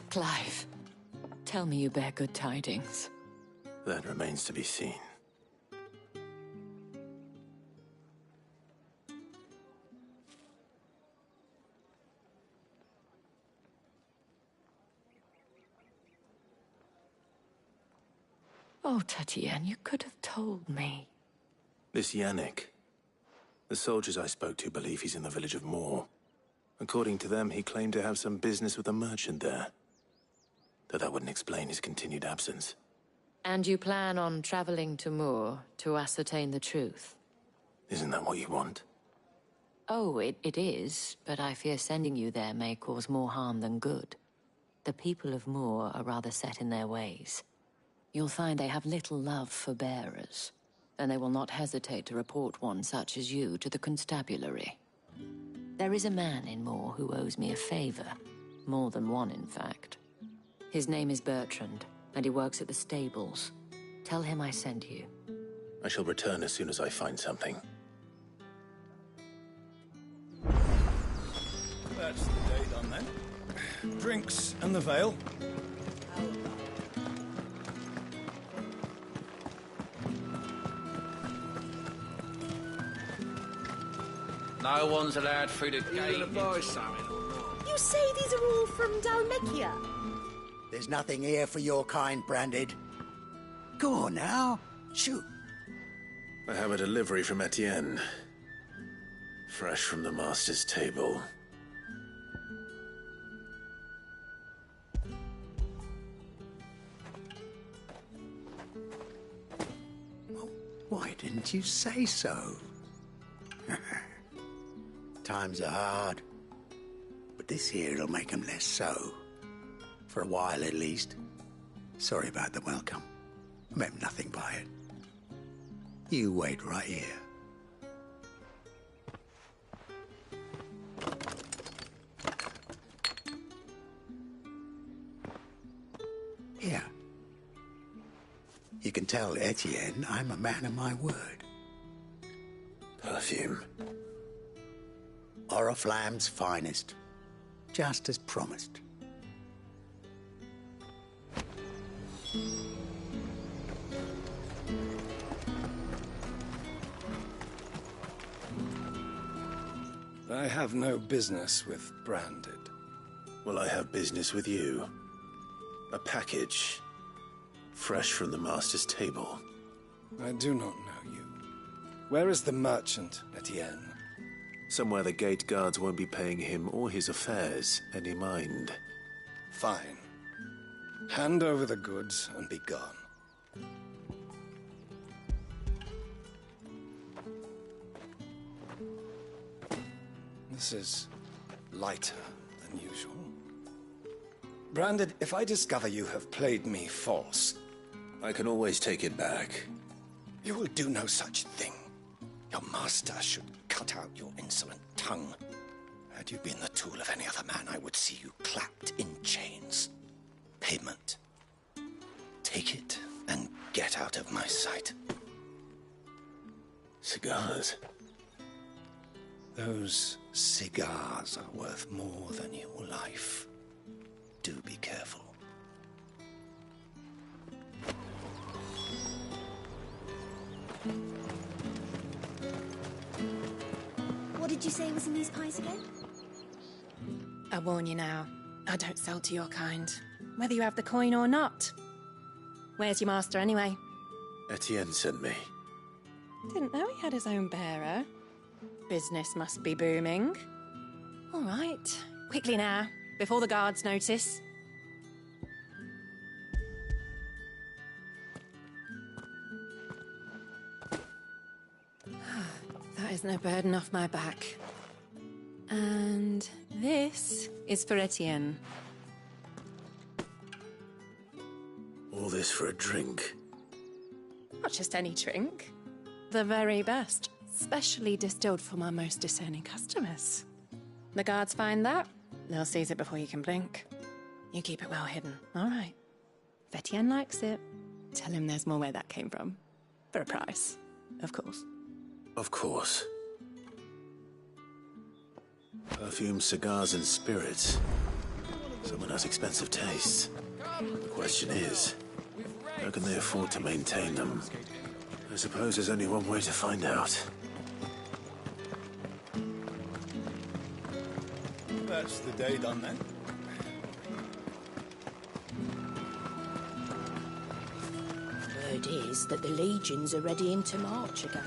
Clive, tell me you bear good tidings. That remains to be seen. Oh, Tatienne, you could have told me. This Yannick. The soldiers I spoke to believe he's in the village of Moor. According to them, he claimed to have some business with a merchant there. Though that wouldn't explain his continued absence. And you plan on traveling to Moor to ascertain the truth? Isn't that what you want? Oh, it is, but I fear sending you there may cause more harm than good. The people of Moor are rather set in their ways. You'll find they have little love for bearers, and they will not hesitate to report one such as you to the constabulary. There is a man in Moor who owes me a favor. More than one, in fact. His name is Bertrand, and he works at the stables. Tell him I sent you. I shall return as soon as I find something. That's the day done then. Drinks and the Vale. No one's allowed through the gate. You buy something or not? You say these are all from Dalmekia? There's nothing here for your kind, Branded. Go on now, shoot. I have a delivery from Etienne. Fresh from the master's table. Why didn't you say so? Times are hard. But this here'll make 'em less so. For a while, at least. Sorry about the welcome. I meant nothing by it. You wait right here. Here. You can tell Etienne I'm a man of my word. Perfume. Oriflamme's finest. Just as promised. I have no business with Branded. Well, I have business with you. A package. Fresh from the master's table. I do not know you. Where is the merchant, Etienne? Somewhere the gate guards won't be paying him or his affairs any mind. Fine. Hand over the goods and be gone. This is lighter than usual. Branded, if I discover you have played me false... I can always take it back. You will do no such thing. Your master should cut out your insolent tongue. Had you been the tool of any other man, I would see you clapped in chains. Payment. Take it and get out of my sight. Cigars. Those cigars are worth more than your life. Do be careful. What did you say was in these pies again? I warn you now, I don't sell to your kind, whether you have the coin or not. Where's your master anyway? Etienne sent me. Didn't know he had his own bearer. Business must be booming. All right, quickly now, before the guards notice. That is no burden off my back. And this is for Etienne. All this for a drink. Not just any drink. The very best, specially distilled for my most discerning customers. The guards find that, they'll seize it before you can blink. You keep it well hidden, all right? If Etienne likes it, tell him there's more where that came from. For a price, of course. Of course. Perfume, cigars, and spirits. Someone has expensive tastes. The question is, how can they afford to maintain them? I suppose there's only one way to find out. That's the day done then. Word is that the legions are ready into march again.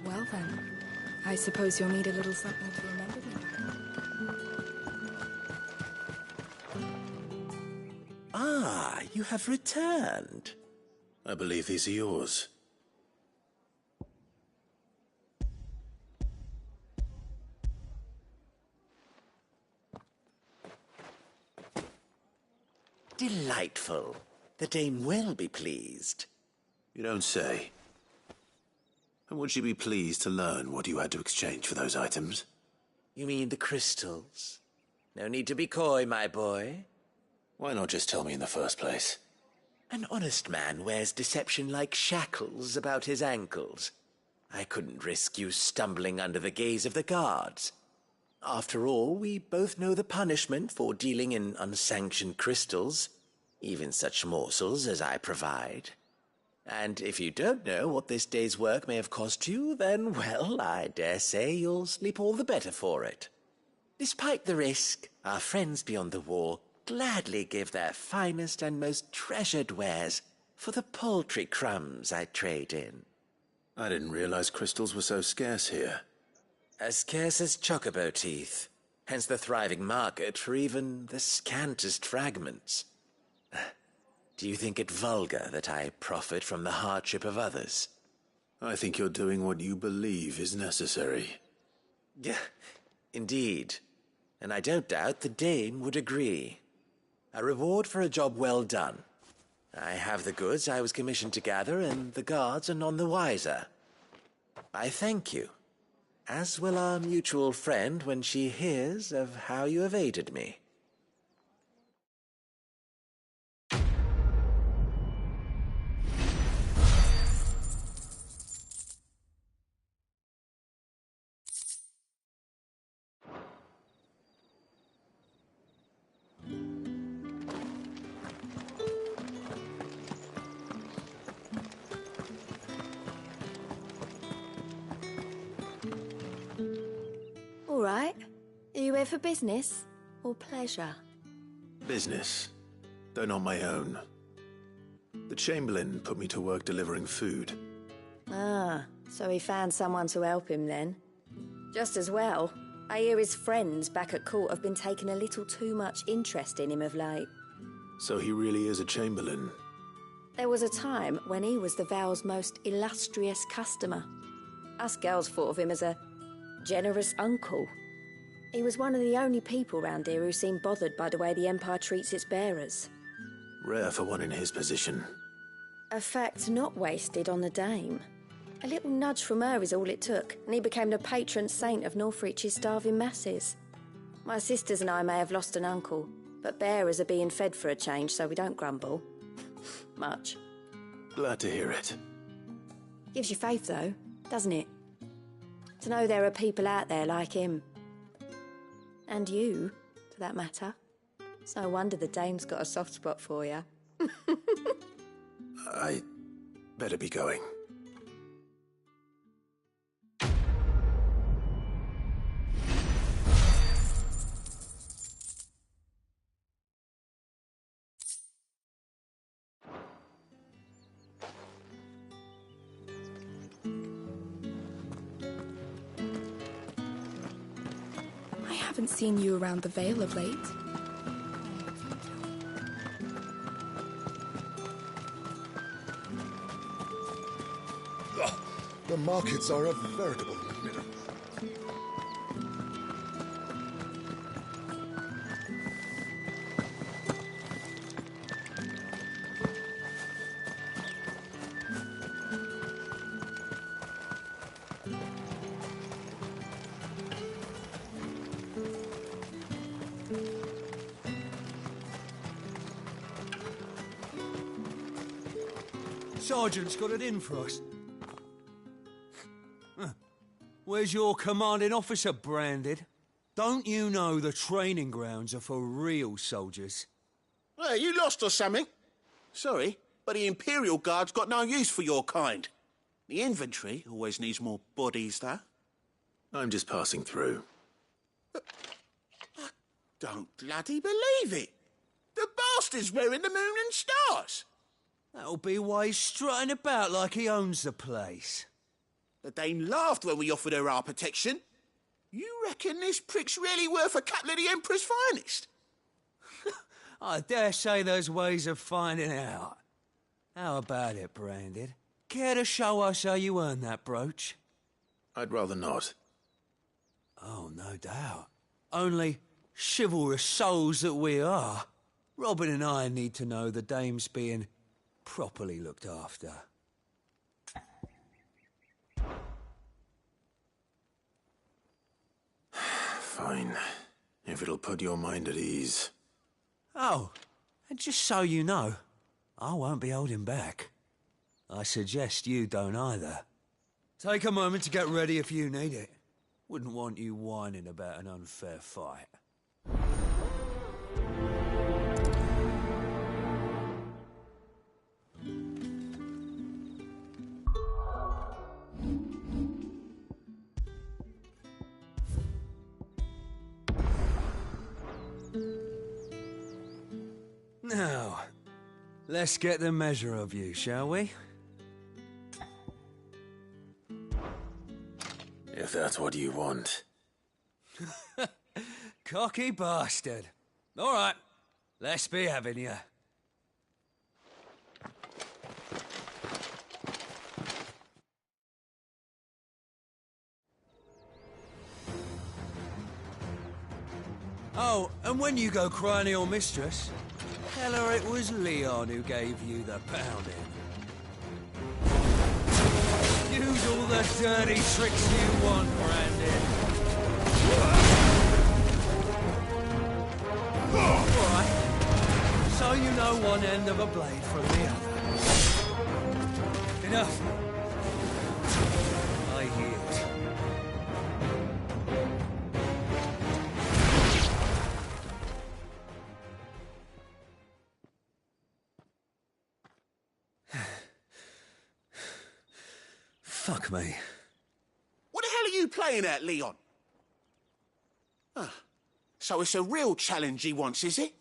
Well then, I suppose you'll need a little something to remember me. Ah, you have returned. I believe these are yours. Delightful. The dame will be pleased. You don't say. And would she be pleased to learn what you had to exchange for those items? You mean the crystals? No need to be coy, my boy. Why not just tell me in the first place? An honest man wears deception like shackles about his ankles. I couldn't risk you stumbling under the gaze of the guards. After all, we both know the punishment for dealing in unsanctioned crystals, even such morsels as I provide. And if you don't know what this day's work may have cost you, then, well, I dare say you'll sleep all the better for it. Despite the risk, our friends beyond the wall gladly give their finest and most treasured wares for the paltry crumbs I trade in. I didn't realize crystals were so scarce here. As scarce as chocobo teeth, hence the thriving market for even the scantest fragments. Do you think it vulgar that I profit from the hardship of others? I think you're doing what you believe is necessary. Yeah, indeed. And I don't doubt the dame would agree. A reward for a job well done. I have the goods I was commissioned to gather, and the guards are none the wiser. I thank you, as will our mutual friend when she hears of how you have aided me. All right. Are you here for business or pleasure? Business, though not my own. The Chamberlain put me to work delivering food. Ah, so he found someone to help him then. Just as well. I hear his friends back at court have been taking a little too much interest in him of late. So he really is a Chamberlain. There was a time when he was the Vale's most illustrious customer. Us girls thought of him as a generous uncle. He was one of the only people round here who seemed bothered by the way the Empire treats its bearers. Rare for one in his position. A fact not wasted on the dame. A little nudge from her is all it took, and he became the patron saint of Northreach's starving masses. My sisters and I may have lost an uncle, but bearers are being fed for a change, so we don't grumble. Much. Glad to hear it. Gives you faith, though, doesn't it? To know there are people out there like him. And you, for that matter. It's no wonder the dame's got a soft spot for you. I better be going. I haven't seen you around the Vale of late. The markets are a veritable midden. Sergeant's got it in for us. Where's your commanding officer, Branded? Don't you know the training grounds are for real soldiers? Hey, you lost or something? Sorry, but the Imperial Guard's got no use for your kind. The infantry always needs more bodies, though. I'm just passing through. I don't bloody believe it. The bastard's wearing the moon and stars. That'll be why he's strutting about like he owns the place. The dame laughed when we offered her our protection. You reckon this prick's really worth a couple of the Emperor's finest? I dare say there's ways of finding out. How about it, Branded? Care to show us how you earned that brooch? I'd rather not. Oh, no doubt. Only chivalrous souls that we are, Robin and I need to know the dame's being properly looked after. Fine. If it'll put your mind at ease. Oh, and just so you know, I won't be holding back. I suggest you don't either. Take a moment to get ready if you need it. Wouldn't want you whining about an unfair fight. Now, let's get the measure of you, shall we? If that's what you want. Cocky bastard. All right, let's be having you. Oh, and when you go crying to your mistress, tell her it was Leon who gave you the pounding. Use all the dirty tricks you want, Brandon. Alright, so you know one end of a blade from the other. Enough. I yield. Fuck me. What the hell are you playing at, Leon? Ah, so it's a real challenge he wants, is it?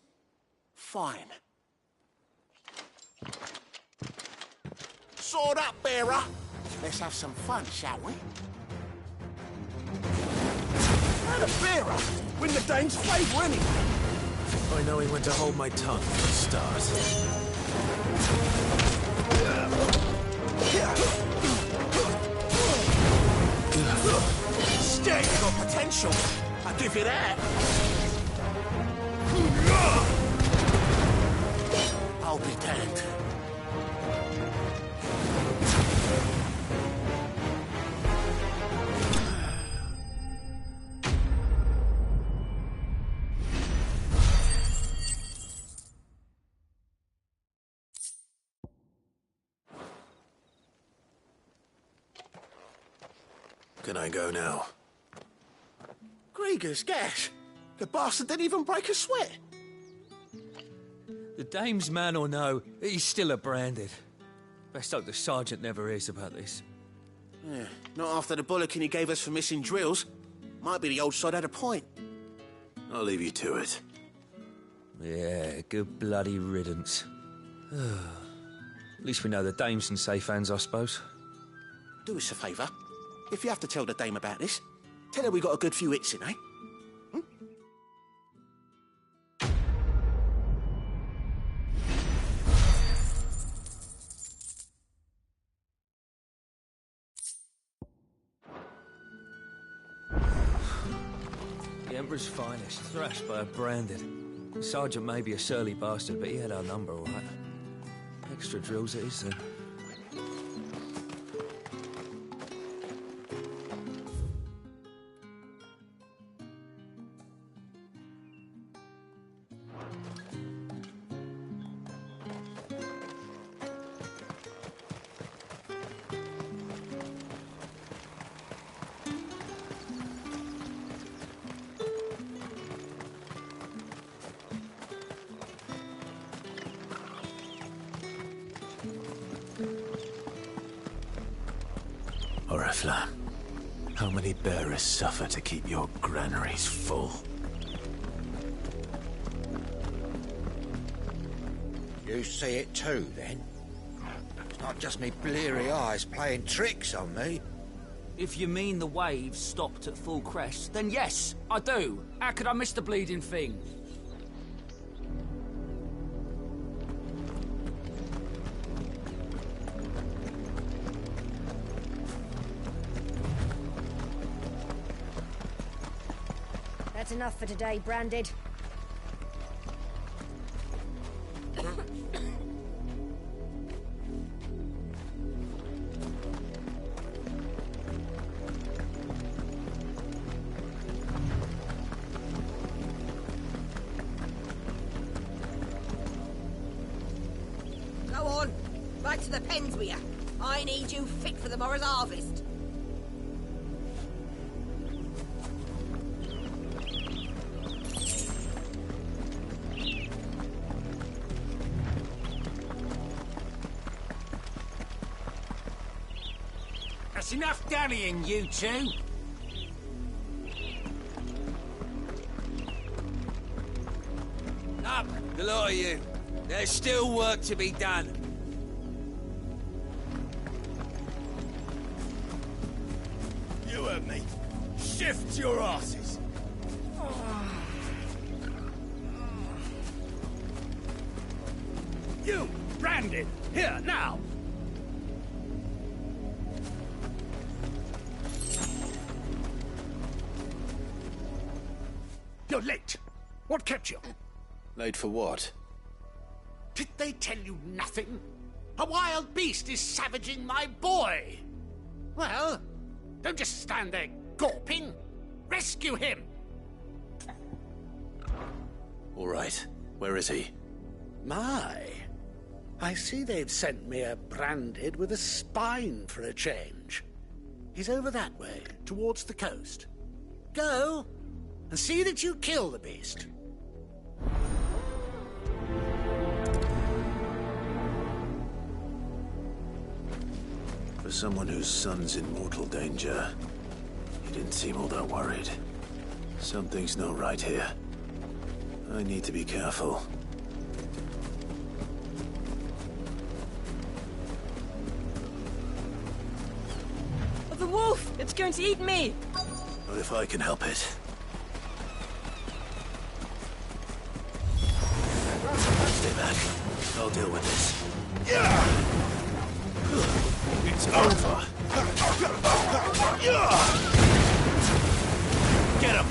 Fine. Sword up, bearer. Let's have some fun, shall we? And a bearer! Win the Dane's favour, anyway. I know he went to hold my tongue for a start. Stick got potential. I'll give you that. I'll be damned. Can I go now? Grieger's gas. The bastard didn't even break a sweat. The dame's man or no, he's still a branded. Best hope the sergeant never hears about this. Yeah, not after the bullocking he gave us for missing drills. Might be the old sod had a point. I'll leave you to it. Yeah, good bloody riddance. At least we know the dame's in safe hands, I suppose. Do us a favour. If you have to tell the dame about this, tell her we got a good few hits in, eh? The Emperor's finest, thrashed by a branded. The sergeant may be a surly bastard, but he had our number, all right. Extra drills it is, then. Oriflamme, how many bearers suffer to keep your granaries full? You see it too, then? It's not just me bleary eyes playing tricks on me. If you mean the waves stopped at full crest, then yes, I do. How could I miss the bleeding thing? That's enough for today, Branded. Go on, back to the pens with you. I need you fit for the morrow's harvest. That's enough dallying, you two. Up, the lot of you. There's still work to be done. You heard me. Shift your asses. You, Brandon, here, now! You're late. What kept you? Late for what? Did they tell you nothing? A wild beast is savaging my boy. Well, don't just stand there gawping. Rescue him. All right. Where is he? My, I see they've sent me a branded with a spine for a change. He's over that way, towards the coast. Go, and see that you kill the beast. For someone whose son's in mortal danger, he didn't seem all that worried. Something's not right here. I need to be careful. The wolf! It's going to eat me! Not if I can help it. Stay back. I'll deal with this. It's over. Get him!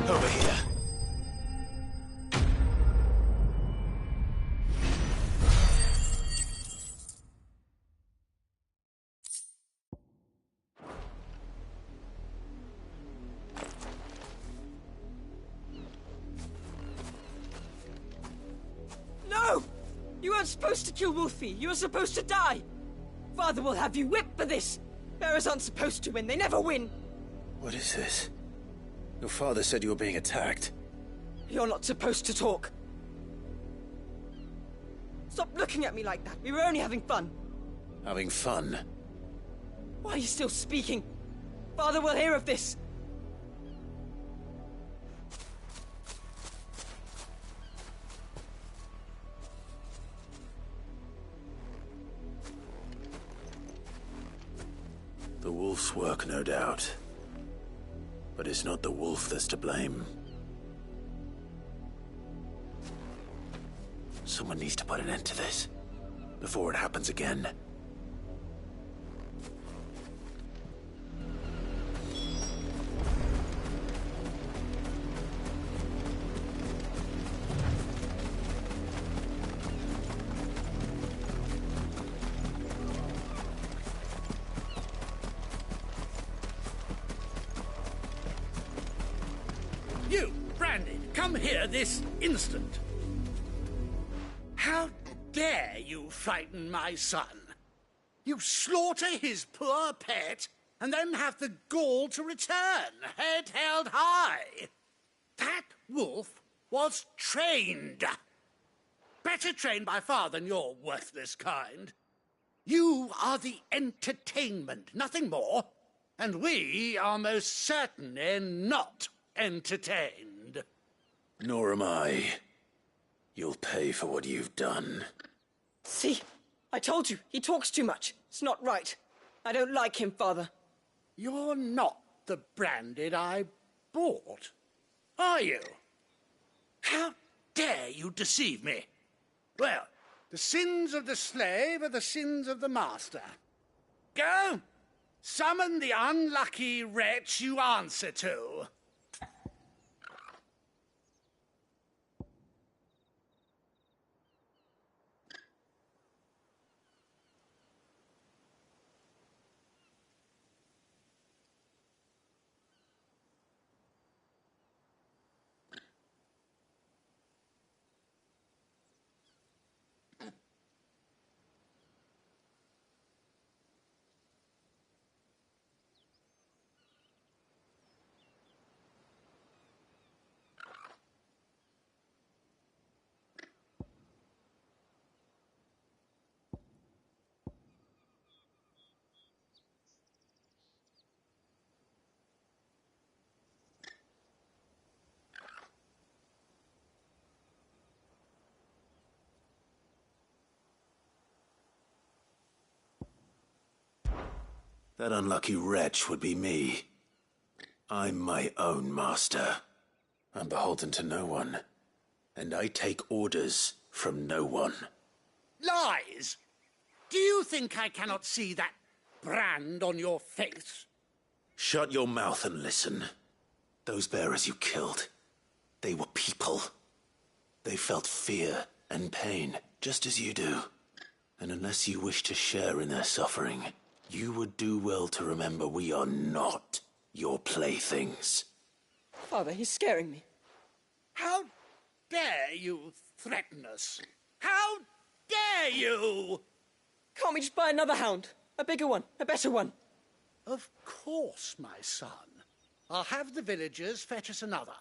Over here. No! You weren't supposed to kill Wolfie. You were supposed to die. Father will have you whipped for this. Bearers aren't supposed to win. They never win. What is this? Your father said you were being attacked. You're not supposed to talk. Stop looking at me like that. We were only having fun. Having fun? Why are you still speaking? Father will hear of this. The wolf's work, no doubt. But it's not the wolf that's to blame. Someone needs to put an end to this, before it happens again. You, Brandon, come here this instant. How dare you frighten my son? You slaughter his poor pet, and then have the gall to return, head held high. That wolf was trained. Better trained by far than your worthless kind. You are the entertainment, nothing more. And we are most certainly not entertained. Nor am I. You'll pay for what you've done. See? I told you, he talks too much. It's not right. I don't like him, Father. You're not the Branded I bought, are you? How dare you deceive me? Well, the sins of the slave are the sins of the master. Go, summon the unlucky wretch you answer to. That unlucky wretch would be me. I'm my own master. I'm beholden to no one. And I take orders from no one. Lies! Do you think I cannot see that brand on your face? Shut your mouth and listen. Those bearers you killed, they were people. They felt fear and pain, just as you do. And unless you wish to share in their suffering, you would do well to remember we are not your playthings. Father, he's scaring me. How dare you threaten us? How dare you? Can't we just buy another hound? A bigger one, a better one. Of course, my son. I'll have the villagers fetch us another.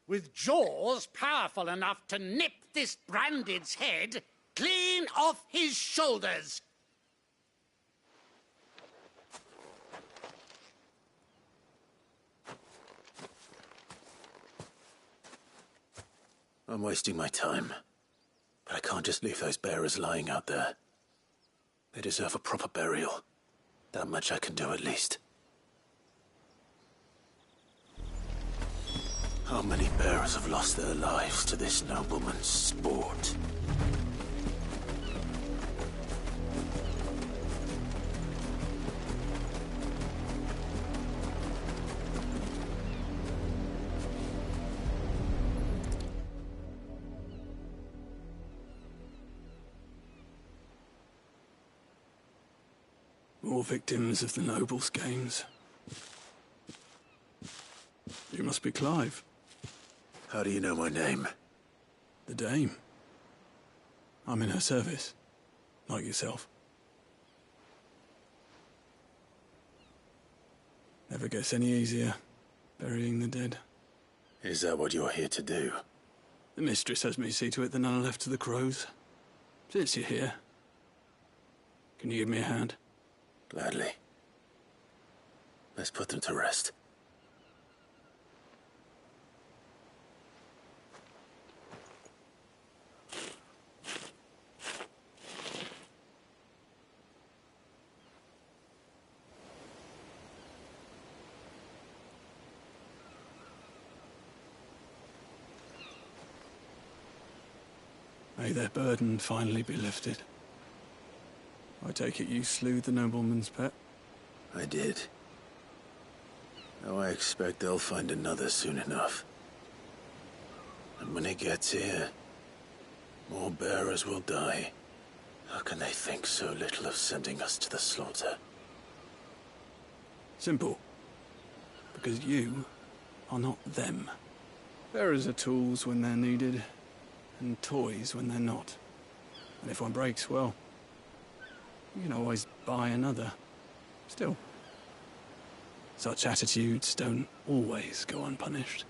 With jaws powerful enough to nip this Branded's head clean off his shoulders. I'm wasting my time. But I can't just leave those bearers lying out there. They deserve a proper burial. That much I can do at least. How many bearers have lost their lives to this nobleman's sport? More victims of the nobles' games. You must be Clive. How do you know my name? The Dame. I'm in her service, like yourself. Never gets any easier, burying the dead. Is that what you're here to do? The mistress has me see to it that none are left to the crows. Since you're here, can you give me a hand? Gladly. Let's put them to rest. May their burden finally be lifted. I take it you slew the nobleman's pet? I did. Now I expect they'll find another soon enough. And when it gets here, more bearers will die. How can they think so little of sending us to the slaughter? Simple. Because you are not them. Bearers are tools when they're needed, and toys when they're not. And if one breaks, well, you can always buy another. Still, such attitudes don't always go unpunished.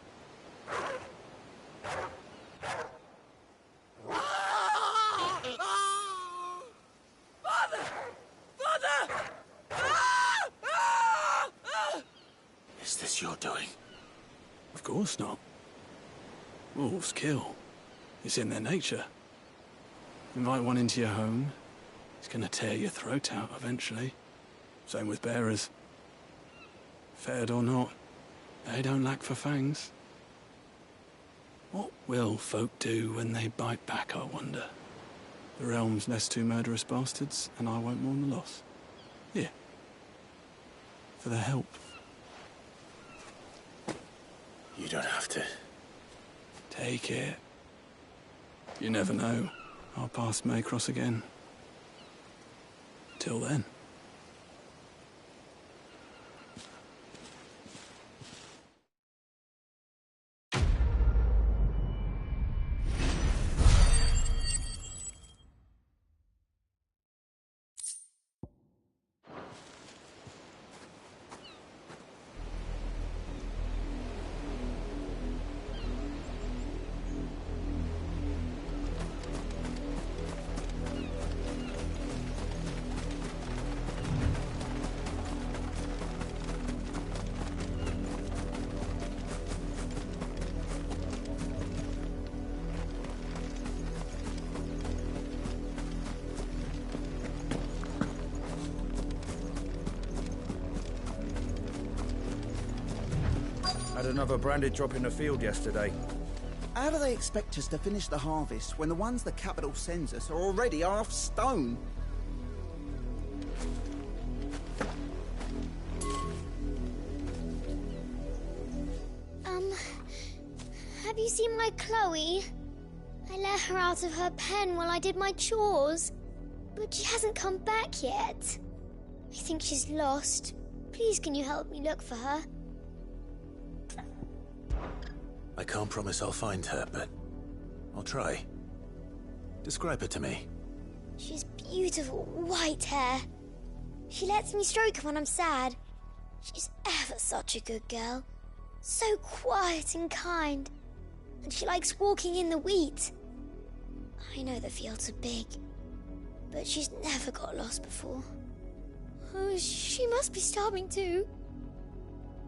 Is this your doing? Of course not. Wolves kill. It's in their nature. Invite one into your home, he's gonna tear your throat out eventually. Same with bearers. Fed or not, they don't lack for fangs. What will folk do when they bite back, I wonder? The realm's less two murderous bastards, and I won't mourn the loss. Here. For their help. You don't have to. Take it. You never know. Our paths may cross again. Till then. Another branded drop in the field yesterday. How do they expect us to finish the harvest when the ones the capital sends us are already half stone? Have you seen my Chloe? I let her out of her pen while I did my chores, but she hasn't come back yet. I think she's lost. Please, can you help me look for her? I can't promise I'll find her, but I'll try. Describe her to me. She's beautiful white hair. She lets me stroke her when I'm sad. She's ever such a good girl. So quiet and kind. And she likes walking in the wheat. I know the fields are big, but she's never got lost before. Oh, she must be starving too.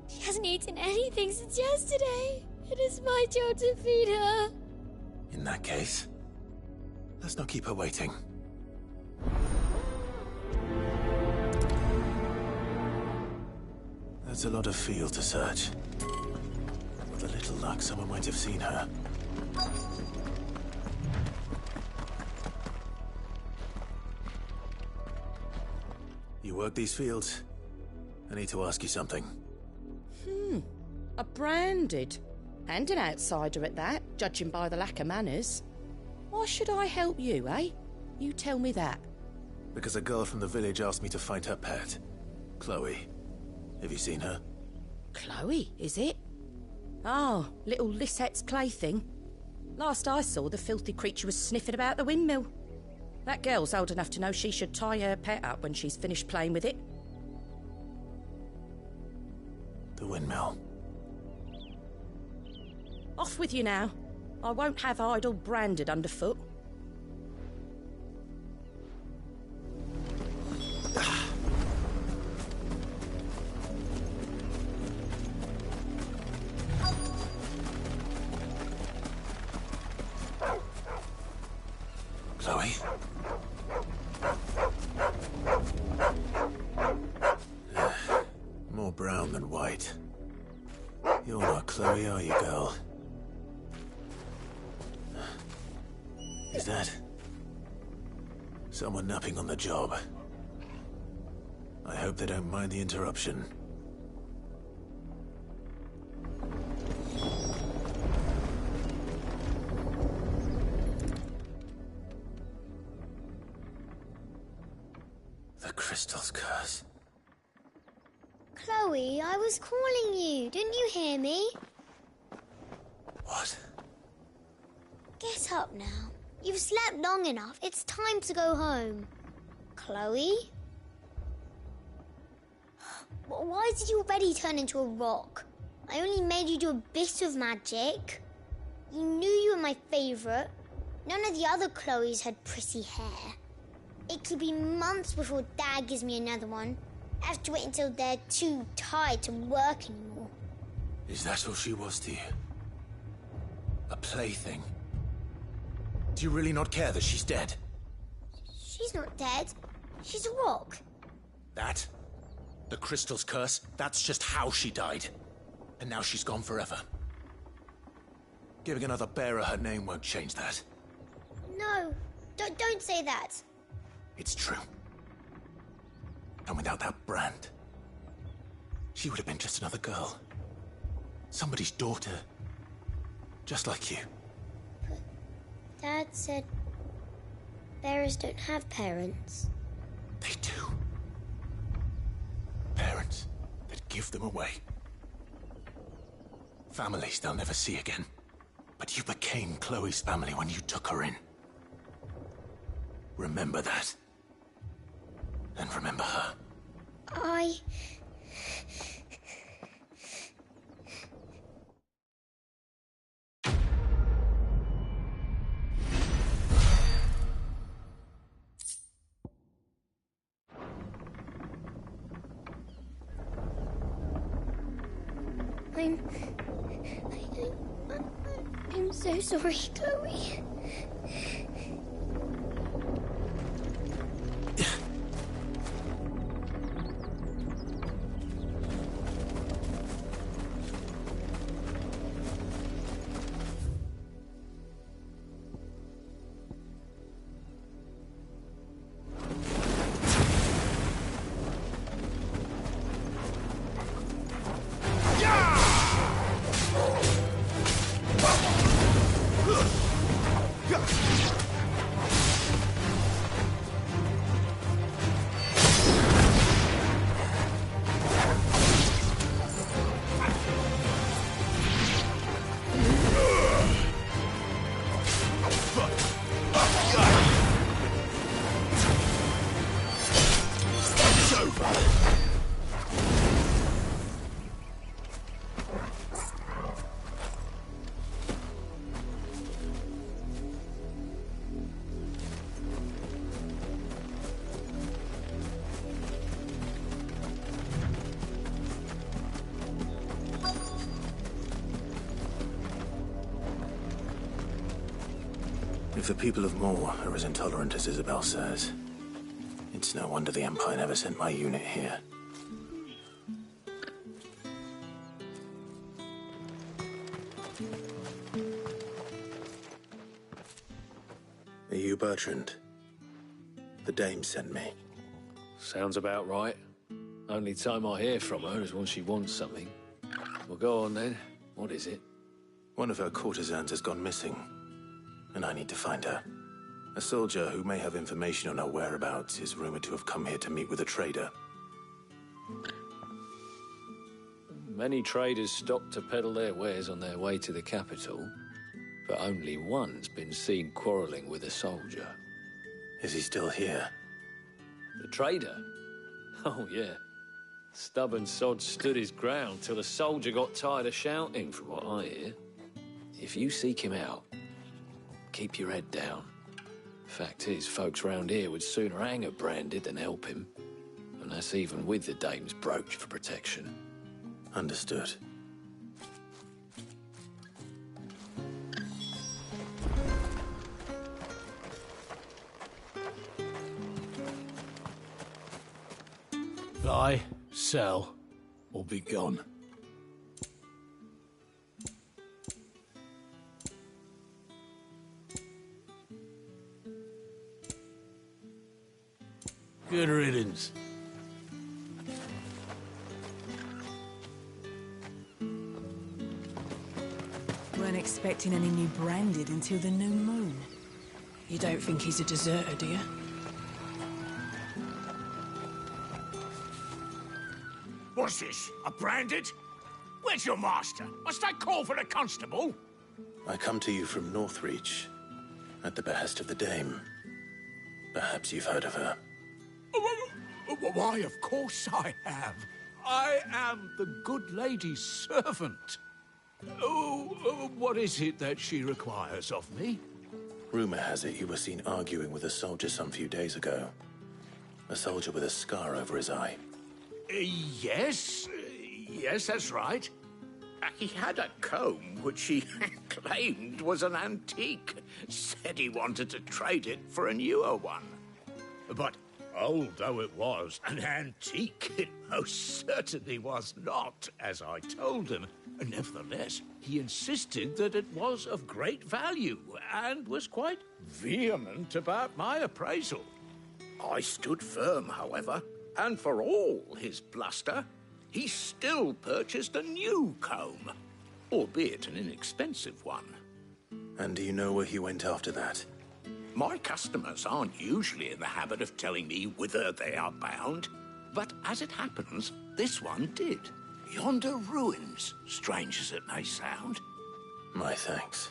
She hasn't eaten anything since yesterday. It is my job to feed her. In that case, let's not keep her waiting. That's a lot of field to search. With a little luck, someone might have seen her. You work these fields? I need to ask you something. A branded. And an outsider at that, judging by the lack of manners. Why should I help you, eh? You tell me that. Because a girl from the village asked me to find her pet. Chloe. Have you seen her? Chloe, is it? Oh, little Lisette's plaything. Last I saw, the filthy creature was sniffing about the windmill. That girl's old enough to know she should tie her pet up when she's finished playing with it. The windmill. Off with you now. I won't have idle branded underfoot. Chloe? More brown than white. You're not Chloe, are you, girl? Is that someone napping on the job? I hope they don't mind the interruption. The crystal's curse. Chloe, I was calling you. Didn't you hear me? What? Get up now. You've slept long enough. It's time to go home. Chloe? Why did you already turn into a rock? I only made you do a bit of magic. You knew you were my favourite. None of the other Chloes had pretty hair. It could be months before Dad gives me another one. I have to wait until they're too tired to work anymore. Is that all she was to you? A plaything? Do you really not care that she's dead? She's not dead. She's a rock. That? The crystal's curse? That's just how she died. And now she's gone forever. Giving another bearer her name won't change that. No, don't say that. It's true. And without that brand, she would have been just another girl. Somebody's daughter. Just like you. Dad said bearers don't have parents. They do. Parents that give them away. Families they'll never see again. But you became Chloe's family when you took her in. Remember that. And remember her. I'm so sorry, Chloe. It's over. If the people of Moor are as intolerant as Isabel says, it's no wonder the Empire never sent my unit here. Are you Bertrand? The dame sent me. Sounds about right. Only time I hear from her is when she wants something. Well, go on then. What is it? One of her courtesans has gone missing, and I need to find her. A soldier who may have information on her whereabouts is rumored to have come here to meet with a trader. Many traders stop to peddle their wares on their way to the capital, but only one's been seen quarrelling with a soldier. Is he still here? The trader? Oh, yeah. Stubborn sod stood his ground till the soldier got tired of shouting, from what I hear. If you seek him out, keep your head down. Fact is, folks round here would sooner hang a branded than help him. And that's even with the dame's brooch for protection. Understood. Buy, sell, or be gone. Good riddance. Weren't expecting any new branded until the new moon. You don't think he's a deserter, do you? What's this? A branded? Where's your master? Must I call for a constable? I come to you from Northreach, at the behest of the dame. Perhaps you've heard of her. Why, of course I have. I am the good lady's servant. Oh, what is it that she requires of me? Rumor has it you were seen arguing with a soldier some few days ago. A soldier with a scar over his eye. Yes, that's right. He had a comb which he claimed was an antique. Said he wanted to trade it for a newer one. But old though it was, an antique it most certainly was not, as I told him. Nevertheless, he insisted that it was of great value, and was quite vehement about my appraisal. I stood firm, however, and for all his bluster, he still purchased a new comb, albeit an inexpensive one. And do you know where he went after that? My customers aren't usually in the habit of telling me whither they are bound, but as it happens, this one did. Yonder ruins, strange as it may sound. My thanks.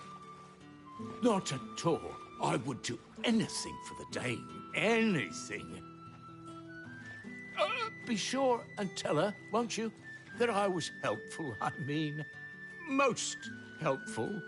Not at all. I would do anything for the dame. Anything. Be sure and tell her, won't you, that I was helpful, I mean, most helpful.